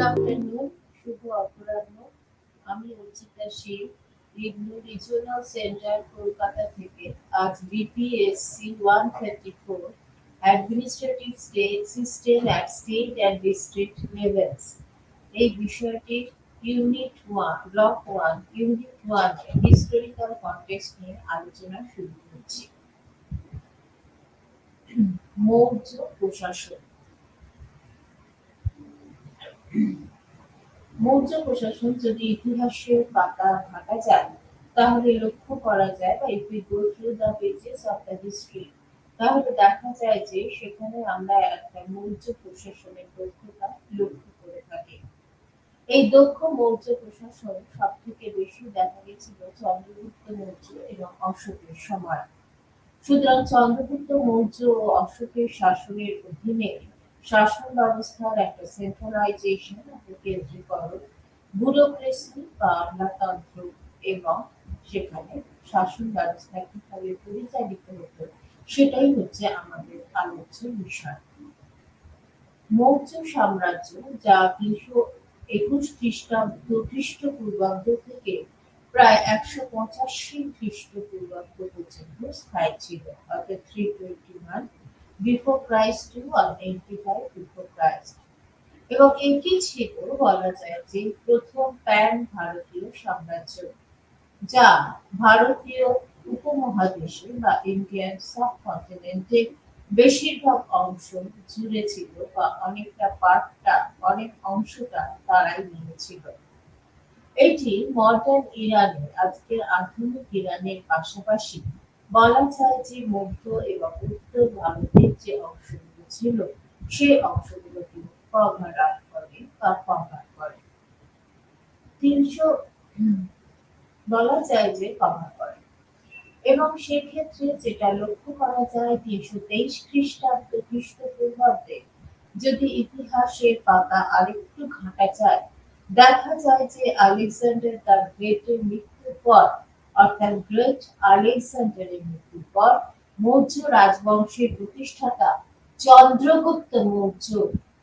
Afternoon, শুভ অপরাহ্ন। আমি অর্চিতা শীল, IGNOU regional centre, Kolkata থেকে আজ BPSC 134 administrative system at state and district levels এই বিষয়টির ইউনিট ওয়ান হিস্টোরিক্যাল কনটেক্সট নিয়ে আলোচনা শুরু করছি। মৌর্য প্রশাসন। মৌর্য প্রশাসন যদি ইতিহাসের পাতা ঘাটা যায়, তাহলে লক্ষ্য করা যায় বা if we go through the pages of the history, তাহলে দেখা যায় যে সেখানে আমরা একটা মৌর্য প্রশাসনের দক্ষতা লক্ষ্য করে থাকি। এই দক্ষ মৌর্য প্রশাসন সব থেকে বেশি দেখা গেছিল চন্দ্রগুপ্ত মৌর্য এবং অশোকের সময়। সুতরাং চন্দ্রগুপ্ত মৌর্য ও অশোকের শাসনের অধীনে শাসন ব্যবস্থার একটা সেন্ট্রালাইজেশন, একটা কেন্দ্রীকরণ, ব্যুরোক্রেসি বা আমলাতন্ত্র এবং সেখানে শাসন ব্যবস্থা কিভাবে পরিচালিত হতো সেটাই হচ্ছে আমাদের আলোচ্য বিষয়। মৌর্য সাম্রাজ্য, যা 321 খ্রিস্টপূর্বাব্দ থেকে প্রায় 185 খ্রিস্টপূর্বাব্দ পর্যন্ত স্থায়ী ছিল, অর্থাৎ 321 before Christ to 185 before Christ. এবং এটি ছিল বলা যায় যে প্রথম প্যান ভারতীয় সাম্রাজ্য, যা ভারতীয় উপমহাদেশে বা ইন্ডিয়ান সাবকন্টিনেন্টের বেশিরভাগ অংশ জুড়ে ছিল বা অনেক অংশটা তারাই নিয়েছিল। এটি মডার্ন ইরানের, আজকের আধুনিক ইরানের পাশাপাশি বলা যায় যে মধ্য এবং উত্তর ভারতের যে অংশগুলো ছিল সেই অংশগুলোকে কভার আপ করে বা কভার করে। 300 বলা যায় যে কভার করে। এবং সেক্ষেত্রে যেটা লক্ষ্য করা যায় 323 খ্রিস্টপূর্বাব্দে যদি ইতিহাসের পাতা আরেকটু ঘাঁটা যায়, দেখা যায় যে আলেকজান্ডার দ্য গ্রেটের মৃত্যুর পর, অর্থাৎ গ্রেট আলেকজান্ডারের মৃত্যুর পর মৌর্য রাজবংশের প্রতিষ্ঠাতা চন্দ্রগুপ্ত মৌর্য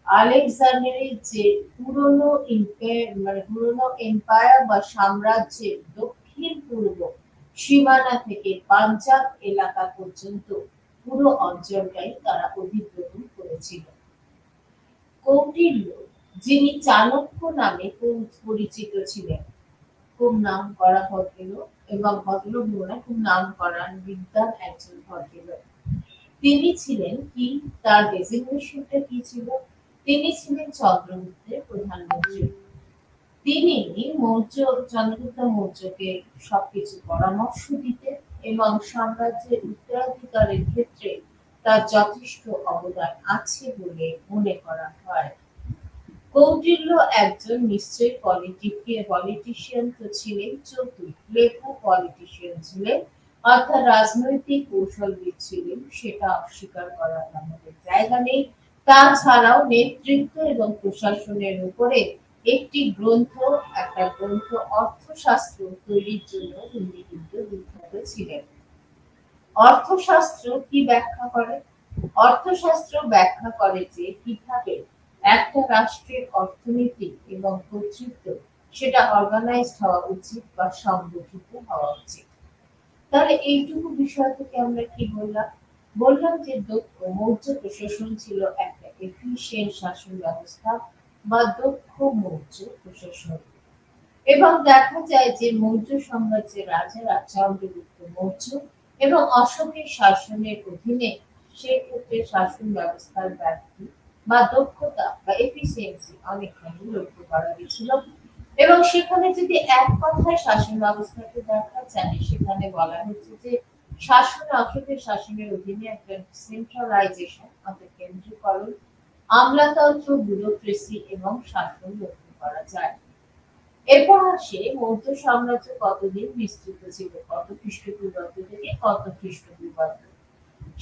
আলেকজান্ডারের যে পুরনো এম্পায়ার বা সাম্রাজ্যের দক্ষিণ পূর্ব সীমানা থেকে পাঞ্জাব এলাকা পর্যন্ত পুরো অঞ্চলটাই তারা অধিগ্রহণ করেছিল। কৌটিল্য, যিনি চাণক্য নামে পরিচিত ছিলেন, খুব নাম করা ভদ্রলোক এবং ভদ্রলোক নয়, খুব নাম করা বিদ্যান একজন ভদ্রলোক। তিনি ছিলেন কি, তার ডেজিগনেশনটা কি ছিল? তিনি ছিলেন চন্দ্রগুপ্তের প্রধানমন্ত্রী। তিনি চন্দ্রগুপ্ত মৌর্যকে সবকিছু পরামর্শ দিতেন এবং সাম্রাজ্যের উত্তরাধিকারের ক্ষেত্রে তার যথেষ্ট অবদান আছে বলে মনে করা হয়। কৌটিল্য একজন নিশ্চয়ই পলিটিশিয়ান তো ছিলেন, চতুর লেখা পলিটিশিয়ান ছিলেন, অর্থাৎ রাজনৈতিক কৌশলবিদ ছিলেন, সেটা অস্বীকার করার আমাদের জায়গা নেই। তাছাড়াও নেতৃত্ব এবং প্রশাসনের উপরে একটা গ্রন্থ অর্থশাস্ত্র তৈরির জন্য তিনি কিন্তু বিখ্যাত ছিলেন। অর্থশাস্ত্র কি ব্যাখ্যা করে? অর্থশাস্ত্র ব্যাখ্যা করে যে কিভাবে একটা রাষ্ট্রের অর্থনীতি এবং কর্তৃত্ব সেটা অর্গানাইজড হওয়া উচিত বা সংগঠিত হওয়া উচিত। তাহলে এইটুকু বিষয় থেকে আমরা কি বললাম যে দক্ষ মৌর্য প্রশাসন ছিল একটা এফিশিয়েন্ট শাসন ব্যবস্থা বা দক্ষ মৌর্য প্রশাসন। এবং দেখা যায় যে মৌর্য সাম্রাজ্যের রাজারা চন্দ্রগুপ্ত মৌর্য এবং অশোকের শাসনের অধীনে সেক্ষেত্রে শাসন ব্যবস্থার ব্যাপ্তি বা দক্ষতা বা এফিসিয়েন্সি অনেকখানি লক্ষ্য করা গেছিল। এবং সেখানে যদি এক কথায় শাসন ব্যবস্থাকে দেখা যায়, সেখানে বলা হচ্ছে যে অশোকের শাসনের অধীনে একটা সেন্ট্রালাইজেশন, অর্থাৎ কেন্দ্রীকরণ, আমলাতন্ত্র, ব্যুরোক্রেসি এবং শাসন লক্ষ্য করা যায়। এরপর আসে মৌর্য সাম্রাজ্য কতদিন বিস্তৃত ছিল, কত খ্রিস্টপূর্বাব্দ থেকে কত খ্রিস্টপূর্বাব্দ।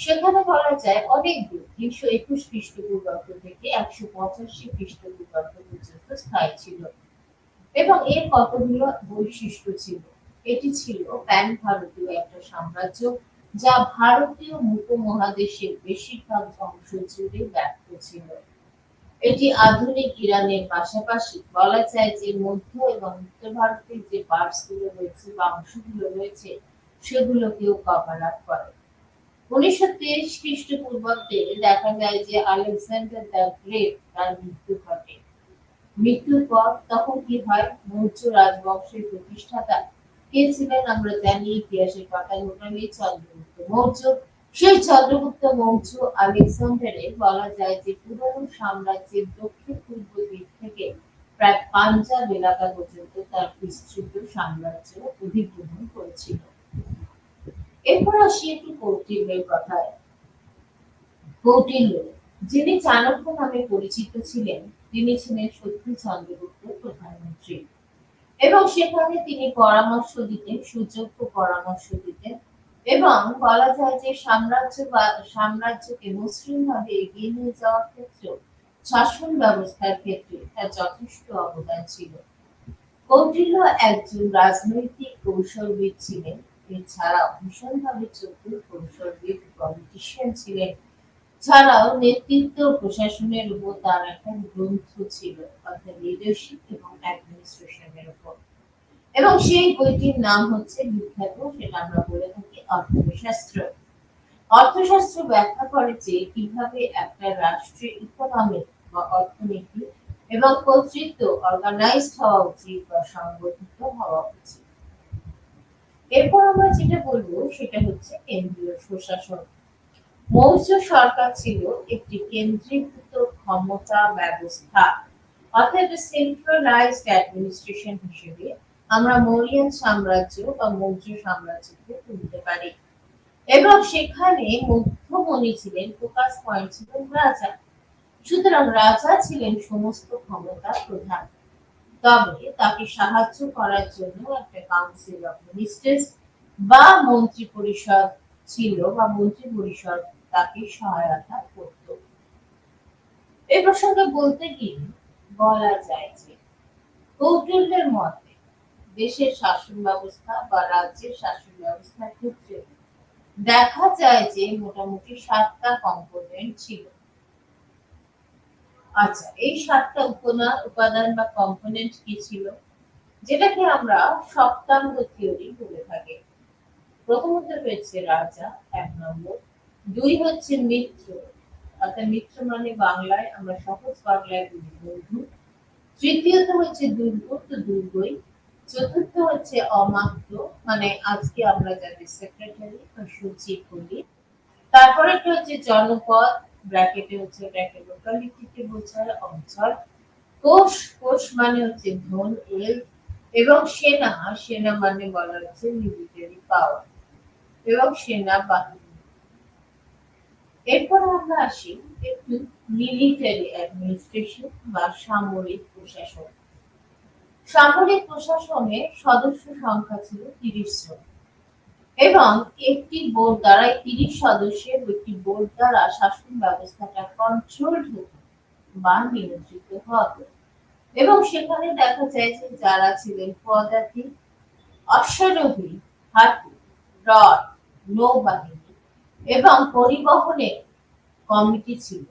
সেখানে বলা যায় অনেক দূর, 321 খ্রিস্টপূর্বাব্দ থেকে 185 খ্রিস্টপূর্বাব্দ পর্যন্ত স্থায়ী ছিল। এবং এর কতগুলো বৈশিষ্ট্য ছিল। এটি ছিল প্যান ভারতীয় একটা সাম্রাজ্য, যা ভারতীয় উপমহাদেশের বেশিরভাগ অংশ জুড়ে ব্যাপ্ত ছিল। এটি আধুনিক ইরানের পাশাপাশি বলা যায় যে মধ্য এবং উত্তর ভারতের যে পার্টসগুলো রয়েছে বা অংশগুলো রয়েছে সেগুলোকেও কভার আপ করে। ১৯২৩ খ্রিস্টপূর্বাব্দে দেখা যায় যে আলেকজান্ডার দ্য গ্রেট তার মৃত্যু ঘটে। মৃত্যুর পর তখন কি হয়, মৌর্য রাজবংশের প্রতিষ্ঠাতা কে ছিলেন আমরা জানি, ইতিহাসের পাতায় মোটামুটি চন্দ্রগুপ্ত মৌর্য। সেই চন্দ্রগুপ্ত মৌর্য আলেকজান্ডারের বলা যায় যে পুরনো সাম্রাজ্যের দক্ষিণ পূর্ব দিক থেকে প্রায় পাঞ্জাব এলাকা পর্যন্ত তার বিস্তৃত সাম্রাজ্য অধিগ্রহণ করেছিল। এরপর আসি একটু কৌটিল্যের কথায়। কৌটিল্য, যিনি চাণক্য নামে পরিচিত ছিলেন, তিনি ছিলেন সত্যি চন্দ্রগুপ্তের প্রধানমন্ত্রী এবং সেখানে তিনি পরামর্শ দিতেন, সুযোগ্য পরামর্শ দিতেন এবং বলা যায় যে সাম্রাজ্যকে মসৃণভাবে এগিয়ে নিয়ে যাওয়ার ক্ষেত্রেও শাসন ব্যবস্থার ক্ষেত্রে তার যথেষ্ট অবদান ছিল। কৌটিল্য একজন রাজনৈতিক কৌশলবিদ ছিলেন, এছাড়াও ভীষণভাবে চতুর কৌশলবিদ, পলিটিশিয়ান ছিলেন। ছাড়াও নেতৃত্ব ও প্রশাসনের উপর তার একটা গ্রন্থ ছিল, অর্থাৎ লিডারশিপ এবং অ্যাডমিনিস্ট্রেশনের উপর। এবং সেই বইটির নাম হচ্ছে বিখ্যাত, সেটা আমরা বলে থাকি অর্থশাস্ত্র। অর্থশাস্ত্র ব্যাখ্যা করে যে কিভাবে একটা রাষ্ট্রের ইকোনমিক বা অর্থনীতি এবং কর্তৃত্ব অর্গানাইজড হওয়া উচিত বা সংগঠিত হওয়া উচিত। এরপর আমরা যেটা বলবো সেটা হচ্ছে কেন্দ্রীয় প্রশাসন। মৌর্য সরকার ছিল একটি কেন্দ্রীভূত ক্ষমতা ব্যবস্থা, অর্থাৎ সেন্ট্রালাইজড অ্যাডমিনিস্ট্রেশন হিসেবে আমরা মৌরিয়ান সাম্রাজ্য বা মৌর্য সাম্রাজ্যকে তুলতে পারি। এবং সেখানে মধ্যমণি ছিলেন, ফোকাস পয়েন্ট ছিলেন রাজা। সুতরাং রাজা ছিলেন সমস্ত ক্ষমতার প্রধান, তবে তাকে সাহায্য করার জন্য একটা কাউন্সিল অফ মিনিস্টার্স বা মন্ত্রী পরিষদ ছিল বা মন্ত্রী পরিষদ তাকে সহায়তা করত। এই প্রসঙ্গে বলতে গিয়ে বলা যায় যে কৌটিল্যের মতে দেশের শাসন ব্যবস্থা বা রাজ্যের শাসন ব্যবস্থার ক্ষেত্রে দেখা যায় যে মোটামুটি ৭টা কম্পোনেন্ট ছিল। আচ্ছা, এই ৭টা উপাদান বা কম্পোনেন্ট কি ছিল, যেটাকে আমরা সপ্তাঙ্গ থিওরি বলে থাকি। প্রথমত রয়েছে রাজা, ১ নম্বর। ২ হচ্ছে মিত্র, অর্থাৎ মিত্র মানে বাংলায় আমরা সহজ বাংলায় বলি বন্ধু। তৃতীয়ত হচ্ছে দুর্গ, তো দুর্গই। চতুর্থ হচ্ছে অমাত্য, মানে আজকে আমরা যাদের সেক্রেটারি বা সচিব বলি। তারপরেরটা হচ্ছে জনপদ, ব্র্যাকেটে হচ্ছে এটাকে লোকালিটিকে বোঝায়, অঞ্চল। কোষ, কোষ মানে হচ্ছে ধন, ওয়েলথ। এবং সেনা, সেনা মানে বলা হচ্ছে মিলিটারি পাওয়ার এবং সেনাবাহিনী। এরপর আমরা আসি একটু মিলিটারি অ্যাডমিনিস্ট্রেশন বা সামরিক প্রশাসন। সামরিক প্রশাসনের সদস্য সংখ্যা ছিল ৩০ জন এবং একটি বোর্ড দ্বারা ৩০ সদস্যের একটি বোর্ড দ্বারা শাসন ব্যবস্থাটা কন্ট্রোলড হতো বা নিয়ন্ত্রিত হতো। এবং সেখানে দেখা যায় যে যারা ছিলেন পদাতিক, অশ্বারোহী, হাতি, রথ, নৌবাহিনী এবং পরিবহনের কমিটি ছিল।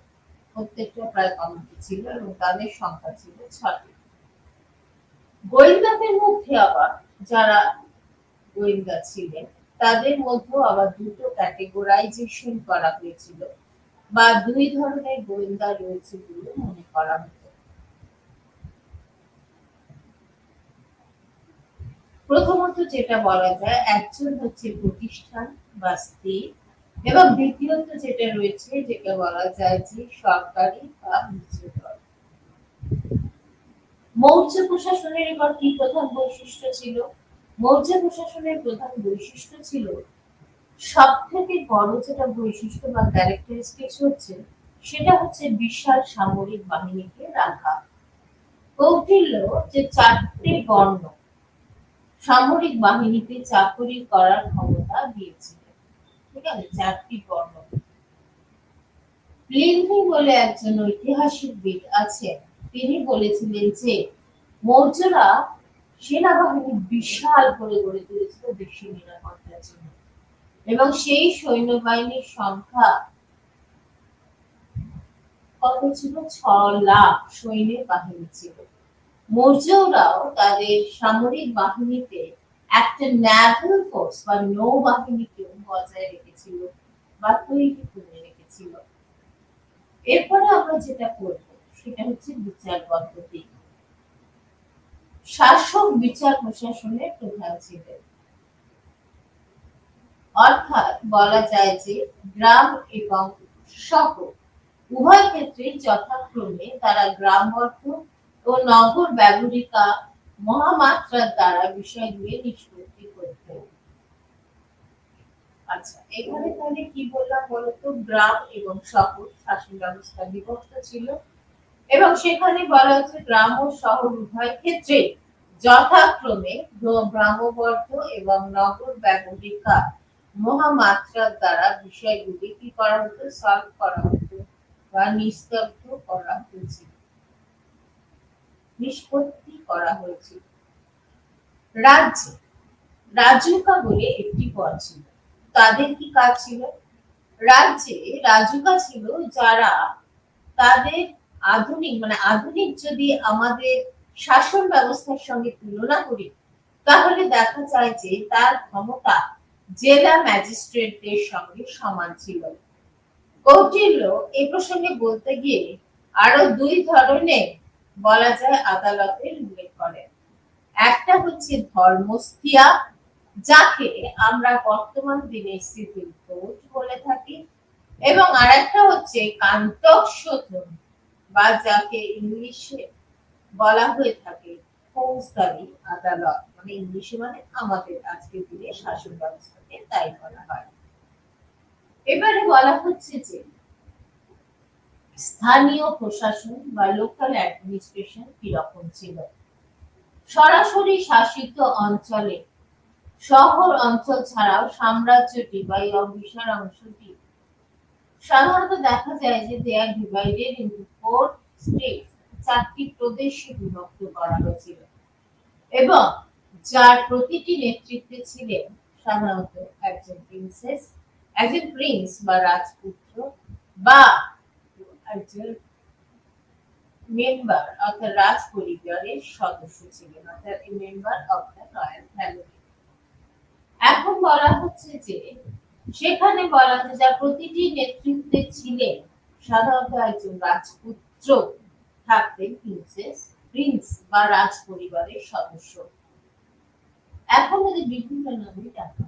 প্রত্যেকটা প্রায় কমিটি ছিল এবং তাদের সংখ্যা ছিল ৬টি। গোয়েন্দাদের মধ্যে আবার যারা গোয়েন্দা ছিলেন তাদের মধ্যেও আবার দুটো ক্যাটেগরাইজেশন করা হয়েছিল বা ২ ধরনের গোয়েন্দা রয়েছে বলে মনে করা হতো। প্রথমত যেটা বলা যায়, একজন হচ্ছে প্রতিষ্ঠান বা স্থির এবং দ্বিতীয়ত যেটা রয়েছে যেটা বলা যায় যে সরকারি বা নিচুতর। মৌর্য প্রশাসনের এবার কি প্রধান বৈশিষ্ট্য ছিল? মৌর্য প্রশাসনের প্রধান বৈশিষ্ট্য ছিল, সব থেকে বড় যেটা বৈশিষ্ট্য বা ক্যারেক্টারিস্টিক্স হচ্ছে সেটা হচ্ছে বিশাল সামরিক বাহিনীকে রাখা। কৌটিল্য যে ৪টে বর্ণ সামরিক বাহিনীতে চাকরি করার ক্ষমতা দিয়েছিলেন, ঠিক আছে, ৪টি বর্ণ। প্লিনি বলে একজন ঐতিহাসিকবিদ আছেন, তিনি বলেছিলেন যে মৌর্যরা সেনাবাহিনী বিশাল করে গড়ে তুলেছিল দেশের নিরাপত্তার জন্য এবং সেই সৈন্যবাহিনীর সংখ্যা কত ছিল? 6 লাখ সৈন্যের বাহিনী ছিল। মৌর্যরাও তাদের সামরিক বাহিনীতে একটা ন্যাভাল ফোর্স বা নৌবাহিনীকেও বজায় রেখেছিল বা তৈরি করে রেখেছিল। এরপরে আমরা যেটা করবো সেটা হচ্ছে বিচার পদ্ধতি। শাসক বিচার প্রশাসনের প্রধান ছিলেন। অর্থাৎ বলা যায় যে গ্রাম এবং শহর উভয় ক্ষেত্রেই যথাক্রমে তারা গ্রামবর্গ ও নগর ব্যবহৃতা মহামাত্রার দ্বারা বিষয়গুলি নিষ্পত্তি করতেন। আচ্ছা, এখানে তাহলে কি বললাম বলতো? গ্রাম এবং শহর শাসন ব্যবস্থা বিভক্ত ছিল এবং সেখানে বলা হচ্ছে গ্রাম ও শহর উভয় ক্ষেত্রে যথাক্রমে গ্রামবর্গ এবং নগর ব্যবহৃতা মহামাত্রার দ্বারা বিষয়গুলি কি করা হতো? সলভ করা হতো বা নিস্তব্ধ করা হয়েছিল, নিষ্পত্তি করা হয়েছিল। রাজ্যে রাজুকা বলে একটি পদ ছিল। তাদের কি কাজ ছিল? রাজ্যে রাজুকা ছিল যারা তাদের আধুনিক যদি আমাদের শাসন ব্যবস্থার সঙ্গে তুলনা করি তাহলে দেখা যায় যে তার ক্ষমতা জেলা ম্যাজিস্ট্রেটদের সঙ্গে সমান ছিল। কৌটিল্য এ প্রসঙ্গে বলতে গিয়ে আরো 2 ধরনের বলা যায় আদালতের উল্লেখ করেন। একটা হচ্ছে ধর্মস্থিয়া, যাকে আমরা বর্তমান দিনে সিভিল কোর্ট বলে থাকি, এবং আরেকটা হচ্ছে কান্তক শোধন বা যাকে ইংলিশে বলা হয়ে থাকে ফৌজদারি আদালত, মানে ইংলিশে মানে আমাদের আজকের দিনে শাসন ব্যবস্থাকে তাই বলা হয়। এবারে বলা হচ্ছে যে স্থানীয় প্রশাসন বা লোকাল অ্যাডমিনিস্ট্রেশন কিরকম ছিল। সরাসরি শাসিত অঞ্চলে শহর অঞ্চল ছাড়াও সাম্রাজ্যটি বা এই বিশাল অংশটি সাধারণত দেখা যায় যে দে আর ডিভাইডেড ইনটু 4 স্টেটস, 4টি প্রদেশে বিভক্ত করা হয়েছিল এবং যার প্রতিটি নেতৃত্বে ছিলেন সাধারণত একজন প্রিন্স বা রাজপুত্র বা একজন মেম্বার অর্থাৎ রাজ পরিবারের সদস্য ছিলেন, অর্থাৎ member of the royal family. এখন বলা হচ্ছে যে সেখানে বলা হচ্ছে যার প্রতিটি নেতৃত্বে ছিলেন সাধারণত একজন রাজপুত্র, থাকতেন প্রিন্স বা রাজ পরিবারের সদস্য। এখন যদি বিভিন্ন নামে ডাকা,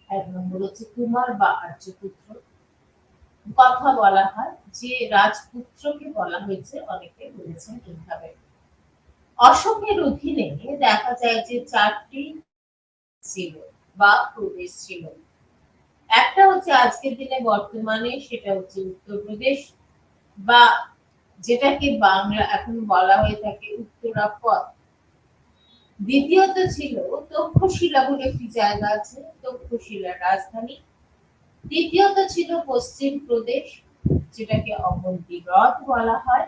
এক নম্বর হচ্ছে কুমার বা আর্যপুত্র। কথা বলা হয় যে রাজপুত্রকে বলা হয়েছে, অনেকে বলেছেন এইভাবে। অশোকের অধীনে দেখা যায় যে 4টি ছিল বা প্রদেশ ছিল। একটা হচ্ছে আজকের দিনে বর্তমানে সেটা হচ্ছে উত্তরপ্রদেশ বা যেটাকে বাংলা এখন বলা হয়ে থাকে উত্তরাপথ। দ্বিতীয়ত ছিল তক্ষশিলা বলে একটি জায়গা আছে, তক্ষশিলার রাজধানী। তৃতীয়ত ছিল পশ্চিম প্রদেশ, যেটাকে অবন্তিগড় বলা হয়,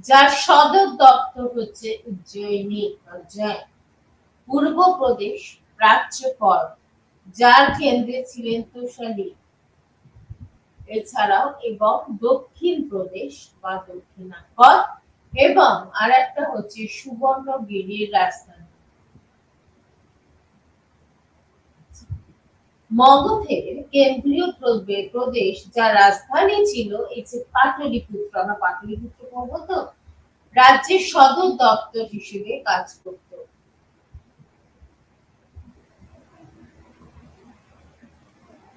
যার সদর দপ্তর হচ্ছে উজ্জয়িনী। পূর্ব প্রদেশ প্রাচ্যপদ, যার কেন্দ্রে ছিলেন তোষালী এছাড়াও, এবং দক্ষিণ প্রদেশ বা দক্ষিণাপদ, এবং আরেকটা হচ্ছে সুবর্ণগিরির রাজধানী। মগধের কেন্দ্রীয় প্রদেশ যার রাজধানী ছিল এই যে পাটলিপুত্র, আমরা পাটলিপুত্র পড়বো তো, রাজ্যের সদর দপ্তর হিসেবে কাজ করত।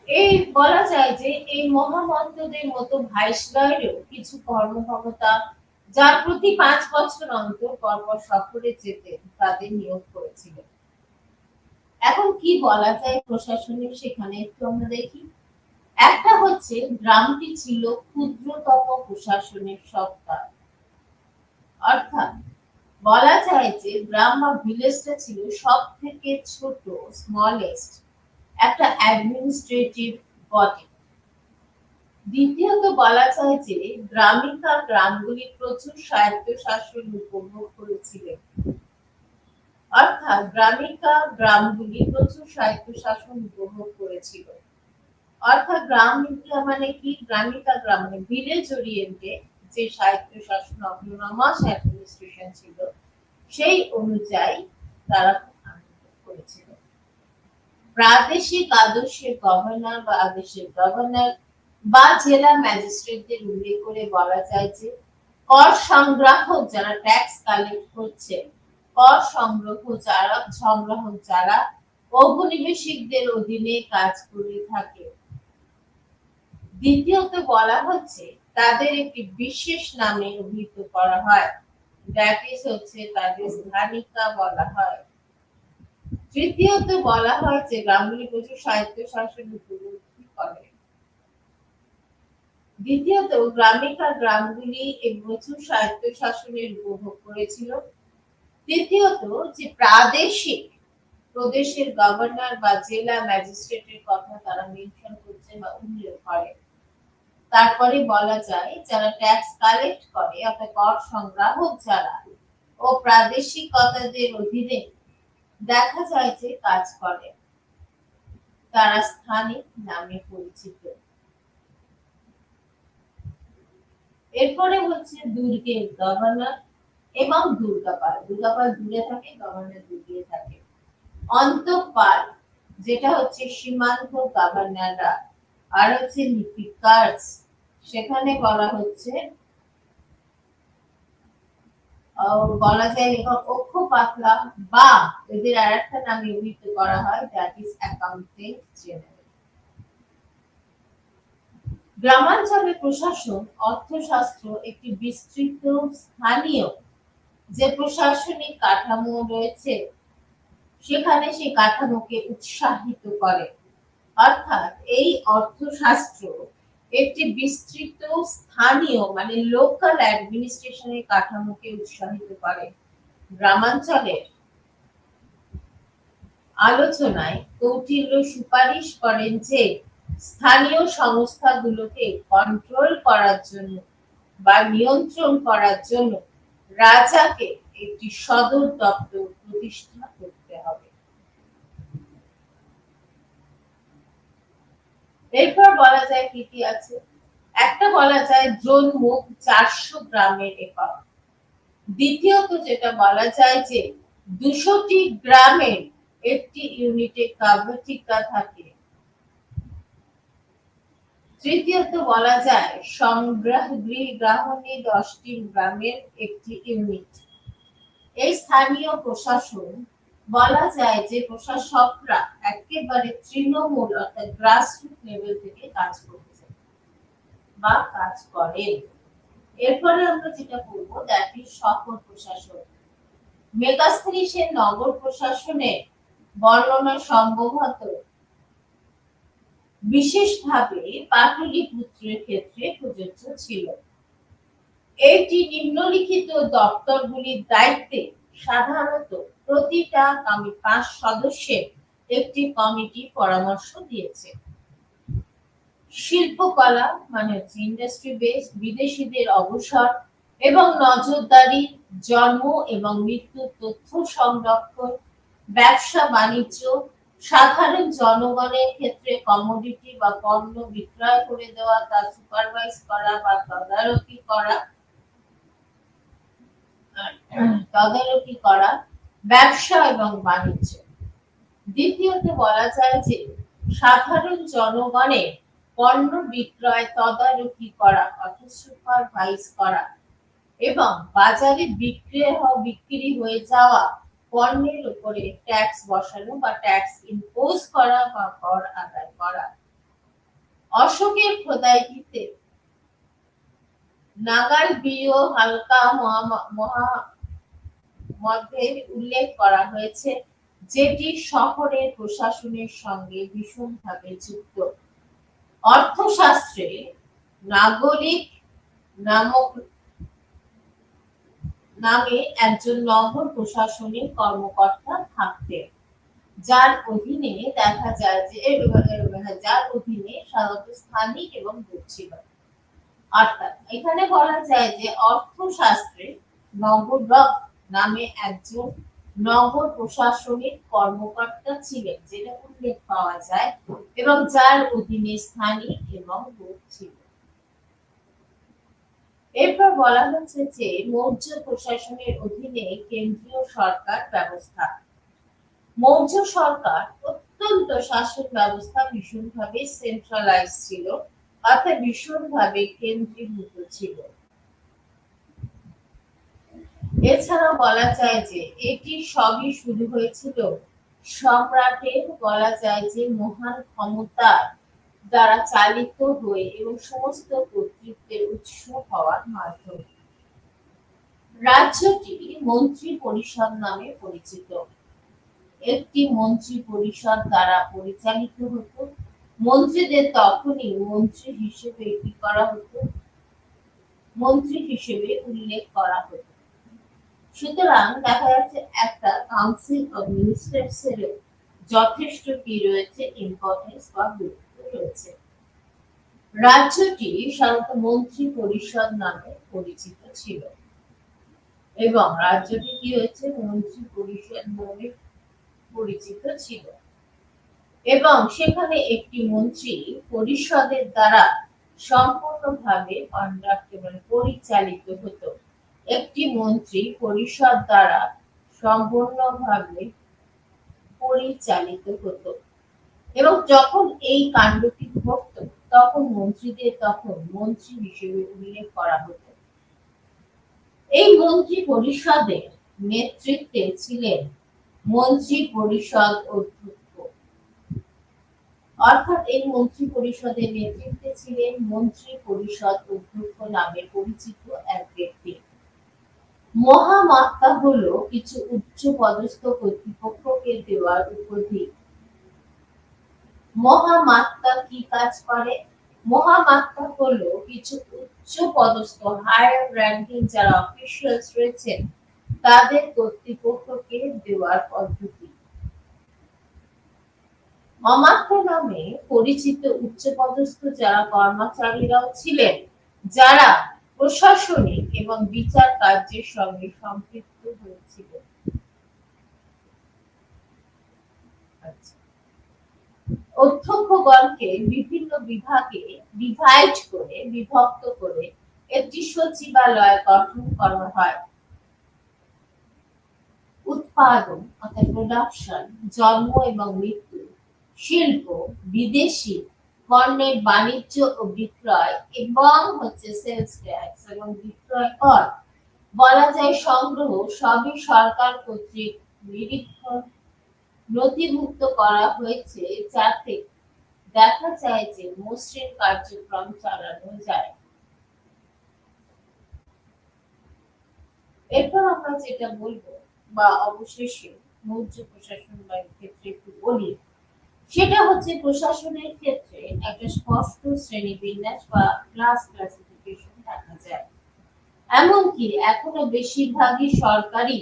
এই বলা যায় যে এই মহামন্ত্রদের মতো ভাইসরয়েরও কিছু কর্মক্ষমতা, যার প্রতি 5 বছর অন্তর পরপর সফরে যেতেন, তাদের নিয়োগ করেছিলেন। এখন কি বলা যায় প্রশাসনের, সেখানে একটু আমরা দেখি। একটা হচ্ছে গ্রামটি ছিল ক্ষুদ্রতম প্রশাসনের সত্তা, অর্থাৎ বলা যায় যে গ্রাম বা ভিলেজটা ছিল সব থেকে ছোট, স্মলেস্ট একটা অ্যাডমিনিস্ট্রেটিভ বডি। দ্বিতীয়ত বলা যায় যে গ্রামগুলি প্রচুর স্বায়ত্তশাসন উপভোগ করেছিলেন, অর্থাৎ গ্রামগুলি প্রচুর স্বায়ত্তশাসন উপভোগ করেছিল। অর্থাৎ গ্রামিকা মানে কি, গ্রামিকা গ্রাম মানে ভিলেজ ওরিয়েন্টেড যে সাহিত্য শাসন অটোনমাস অ্যাডমিনিস্ট্রেশন ছিল, সেই অনুযায়ী তারা আনন্দ করেছিল। প্রাদেশিক আদর্শের গভর্নর বা আদেশের গভর্নর বা জেলা ম্যাজিস্ট্রেটদের উল্লেখ করে বলা যায় যে কর সংগ্রাহক যারা ট্যাক্স কালেক্ট করছে, কর সংগ্রাহক যারা ঔপনিবেশিকদের অধীনে কাজ করে থাকে। দ্বিতীয়ত বলা হচ্ছে তাদের একটি বিশেষ নামে অভিহিত করা হয়, দ্যাট ইজ হচ্ছে তাদের স্থানিকা বলা হয়। তৃতীয়ত বলা হয় যে গ্রামগুলি প্রচুর সাহিত্য শাসন উপলব্ধি করে। দ্বিতীয়ত গ্রামিকা গ্রামগুলি এই প্রচুর সাহিত্য শাসনের উপভোগ করেছিল। তৃতীয়ত যে প্রাদেশিক প্রদেশের গভর্নর বা জেলা ম্যাজিস্ট্রেটের কথা তারা মেনশন করছে বা উল্লেখ করে। তারপরে বলা যায় যারা ট্যাক্স কালেক্ট করে অর্থাৎ কর সংগ্রাহক যারা ও প্রাদেশিকতাদের অধীনে দেখা যায় যে কাজ করে, তারা স্থানিক নামে পরিচিত। এরপরে হচ্ছে দুর্গের গভর্নর এবং দুর্গাপাল। দুর্গাপাল দূরে থাকে, গভর্নর দূরে থাকে। অন্তঃপাল যেটা হচ্ছে সীমান্ত গভর্নররা, আর হচ্ছে লিপিকার্স, সেখানে বলা হচ্ছে বলা যায় লেখক অক্ষ পাতলা বা এদের আরেকটা নামে অভিহিত করা হয়, দ্যাট ইজ অ্যাকাউন্টেন্ট জেনারেল। গ্রামাঞ্চলের প্রশাসন অর্থশাস্ত্র একটি বিস্তৃত স্থানীয় যে প্রশাসনিক কাঠামো রয়েছে সেখানে সেই কাঠামোকে উৎসাহিত করে। অর্থাৎ এই অর্থশাস্ত্র একটি বিস্তৃত স্থানীয় মানে লোকাল অ্যাডমিনিস্ট্রেশনের কাঠামোকে উৎসাহিত করে। গ্রামাঞ্চলের আলোচনায় কৌটিল্য সুপারিশ করেন যে স্থানীয় সংস্থাগুলোকে কন্ট্রোল করার জন্য বা নিয়ন্ত্রণ করার জন্য রাজাকে একটি সদর দপ্তর প্রতিষ্ঠা করতে হবে। এরপর বলা যায় কি কি আছে। একটা বলা যায় জন্মুখ 400 গ্রামের একক। দ্বিতীয়ত যেটা বলা যায় যে 200টি গ্রামের একটি ইউনিটে কাভাটিকা থাকে। তৃতীয়ত বলা যায় সংগ্রাহনী 10টি গ্রামের একটি ইউনিট। এই স্থানীয় প্রশাসন বলা যায় যে প্রশাসকরা একেবারে তৃণমূল অর্থাৎ গ্রাসরুট লেভেল থেকে কাজ করছে বা কাজ করেন। এরপরে আমরা যেটা করব দ্যাট ইজ শহর প্রশাসন। মেগাস্থানিসের নগর প্রশাসনের বর্ণনা সম্ভবত বিশেষভাবে পাটলিপুত্রের ক্ষেত্রে প্রযোজ্য ছিল। এটি নিম্নলিখিত দপ্তরগুলির দায়িত্বে সাধারণত প্রতিটা 5 সদস্যের একটি কমিটি পরামর্শ দিয়েছে। শিল্পকলা মানে হচ্ছে ইন্ডাস্ট্রি বেস, বিদেশিদের অবসর এবং নজরদারি, জন্ম এবং মৃত্যুর তথ্য সংরক্ষণ, ব্যবসা বাণিজ্য, সাধারণ জনগণের ক্ষেত্রে কমোডিটি বা পণ্য বিক্রয় করে দেওয়া, তা সুপারভাইজ করা বা তদারকি করা, ব্যবসা এবং বাণিজ্য। দ্বিতীয়ত বলা যায় যে সাধারণ জনগণের পণ্য বিক্রয় তদারকি করা অর্থাৎ সুপারভাইজ করা এবং বাজারে বিক্রি হয়ে যাওয়া পণ্যের উপরে ট্যাক্স বসানো বা ট্যাক্স ইম্পোজ করা বা কর আদায় করা। অশোকের খোদাইটিতে নাগাল বিও হালকা মধ্যে উল্লেখ করা হয়েছে, যেটি শহরের প্রশাসনের সঙ্গে ভীষণভাবে যুক্ত। অর্থশাস্ত্রে নাগরিক নামে একজন নগর প্রশাসনিক কর্মকর্তা থাকতেন, যার অধীনে দেখা যায় যে যার অধীনে সাধারণত স্থানিক এবং দূত ছিল। অর্থাৎ এখানে বলা যায় যে অর্থশাস্ত্রে নগরক নামে একজন নগর প্রশাসনিক কর্মকর্তা ছিলেন, যেটা উল্লেখ পাওয়া যায়, এবং যার অধীনে স্থানীয় এবং বুথ ছিল। এরপর বলা হচ্ছে যে মৌর্য প্রশাসনের অধীনে কেন্দ্রীয় সরকার ব্যবস্থা। মৌর্য সরকার অত্যন্ত শাসন ব্যবস্থা ভীষণভাবে সেন্ট্রালাইজ ছিল, অর্থাৎ ভীষণভাবে কেন্দ্রীভূত ছিল। এছাড়াও বলা যায় যে এটি সবই শুরু হয়েছিল সম্রাটের, বলা যায় যে মহান ক্ষমতার দ্বারা চালিত হয়ে এবং সমস্ত কর্তৃত্বের উৎস হওয়ার মাধ্যমে। রাজ্যটি মন্ত্রী পরিষদ নামে পরিচিত। একটি মন্ত্রী পরিষদ দ্বারা পরিচালিত হতো। মন্ত্রীদের তখনই মন্ত্রী হিসেবে কি করা হতো, মন্ত্রী হিসেবে উল্লেখ করা হতো। সুতরাং দেখা যাচ্ছে একটা কাউন্সিল অফ মিনিস্টার্স এর যথেষ্ট কি রয়েছে, ইম্পর্টেন্স বা গুরুত্ব রয়েছে। রাজ্যটি সাধারণত মন্ত্রী পরিষদ নামে পরিচিত ছিল এবং রাজ্যটি কি হয়েছে, মন্ত্রী পরিষদ নামে পরিচিত ছিল এবং সেখানে একটি মন্ত্রী পরিষদের দ্বারা সম্পূর্ণভাবে পরিচালিত হতো। একটি মন্ত্রী পরিষদ দ্বারা সম্পূর্ণভাবে পরিচালিত হতো এবং যখন এই কাণ্ডটি ঘটত তখন মন্ত্রীদের তখন মন্ত্রী হিসেবে উল্লেখ করা হতো। এই মন্ত্রী পরিষদের নেতৃত্বে ছিলেন মন্ত্রী পরিষদ অধ্যক্ষ, অর্থাৎ এই মন্ত্রী পরিষদের নেতৃত্বে ছিলেন মন্ত্রী পরিষদ অধ্যক্ষ নামে পরিচিত এক ব্যক্তি। মহামাত্রা হলো কিছু উচ্চ পদস্থ কর্তৃপক্ষকে দেওয়ার উপাধি। মহামাত্রা কি কাজ করে? মহামাত্রা হলো কিছু উচ্চ পদস্থ হায়ার র্যাঙ্কিং যারা অফিসিয়ালস রয়েছেন তাদের কর্তৃপক্ষকে দেওয়ার পদ্ধতি। অমাত্য নামে পরিচিত উচ্চপদস্থ যারা কর্মচারীরাও ছিলেন, যারা প্রশাসনিক এবং বিচার কার্যের সঙ্গে সম্পৃক্ত হয়েছিল। অধ্যক্ষগণকে বিভিন্ন বিভাগে ডিভাইড করে, বিভক্ত করে একটি সচিবালয় গঠন করা হয়। উৎপাদন অর্থাৎ প্রোডাকশন, জন্ম এবং মৃত্যু, শিল্প, বিদেশি পণ্যের বাণিজ্য ও বিক্রয় এবং সেলস ট্যাক্স এবং বিক্রয় কর, বলা যায় সংগ্রহ, সবই সরকার কর্তৃক নিরীক্ষণ নথিভুক্ত করা হয়েছে, যাতে দেখা যায় যে মসৃণ কার্যক্রম চালানো যায়। এরপর আমরা যেটা বলবো বা অবশেষে মৌর্য প্রশাসন বা ক্ষেত্রে একটু বলি, সেটা হচ্ছে প্রশাসনের ক্ষেত্রে একটা স্পষ্ট শ্রেণীবিন্যাস বা ক্লাস ক্লাসিফিকেশন দেখা যায়। এমনকি এখনো বেশিরভাগই সরকারি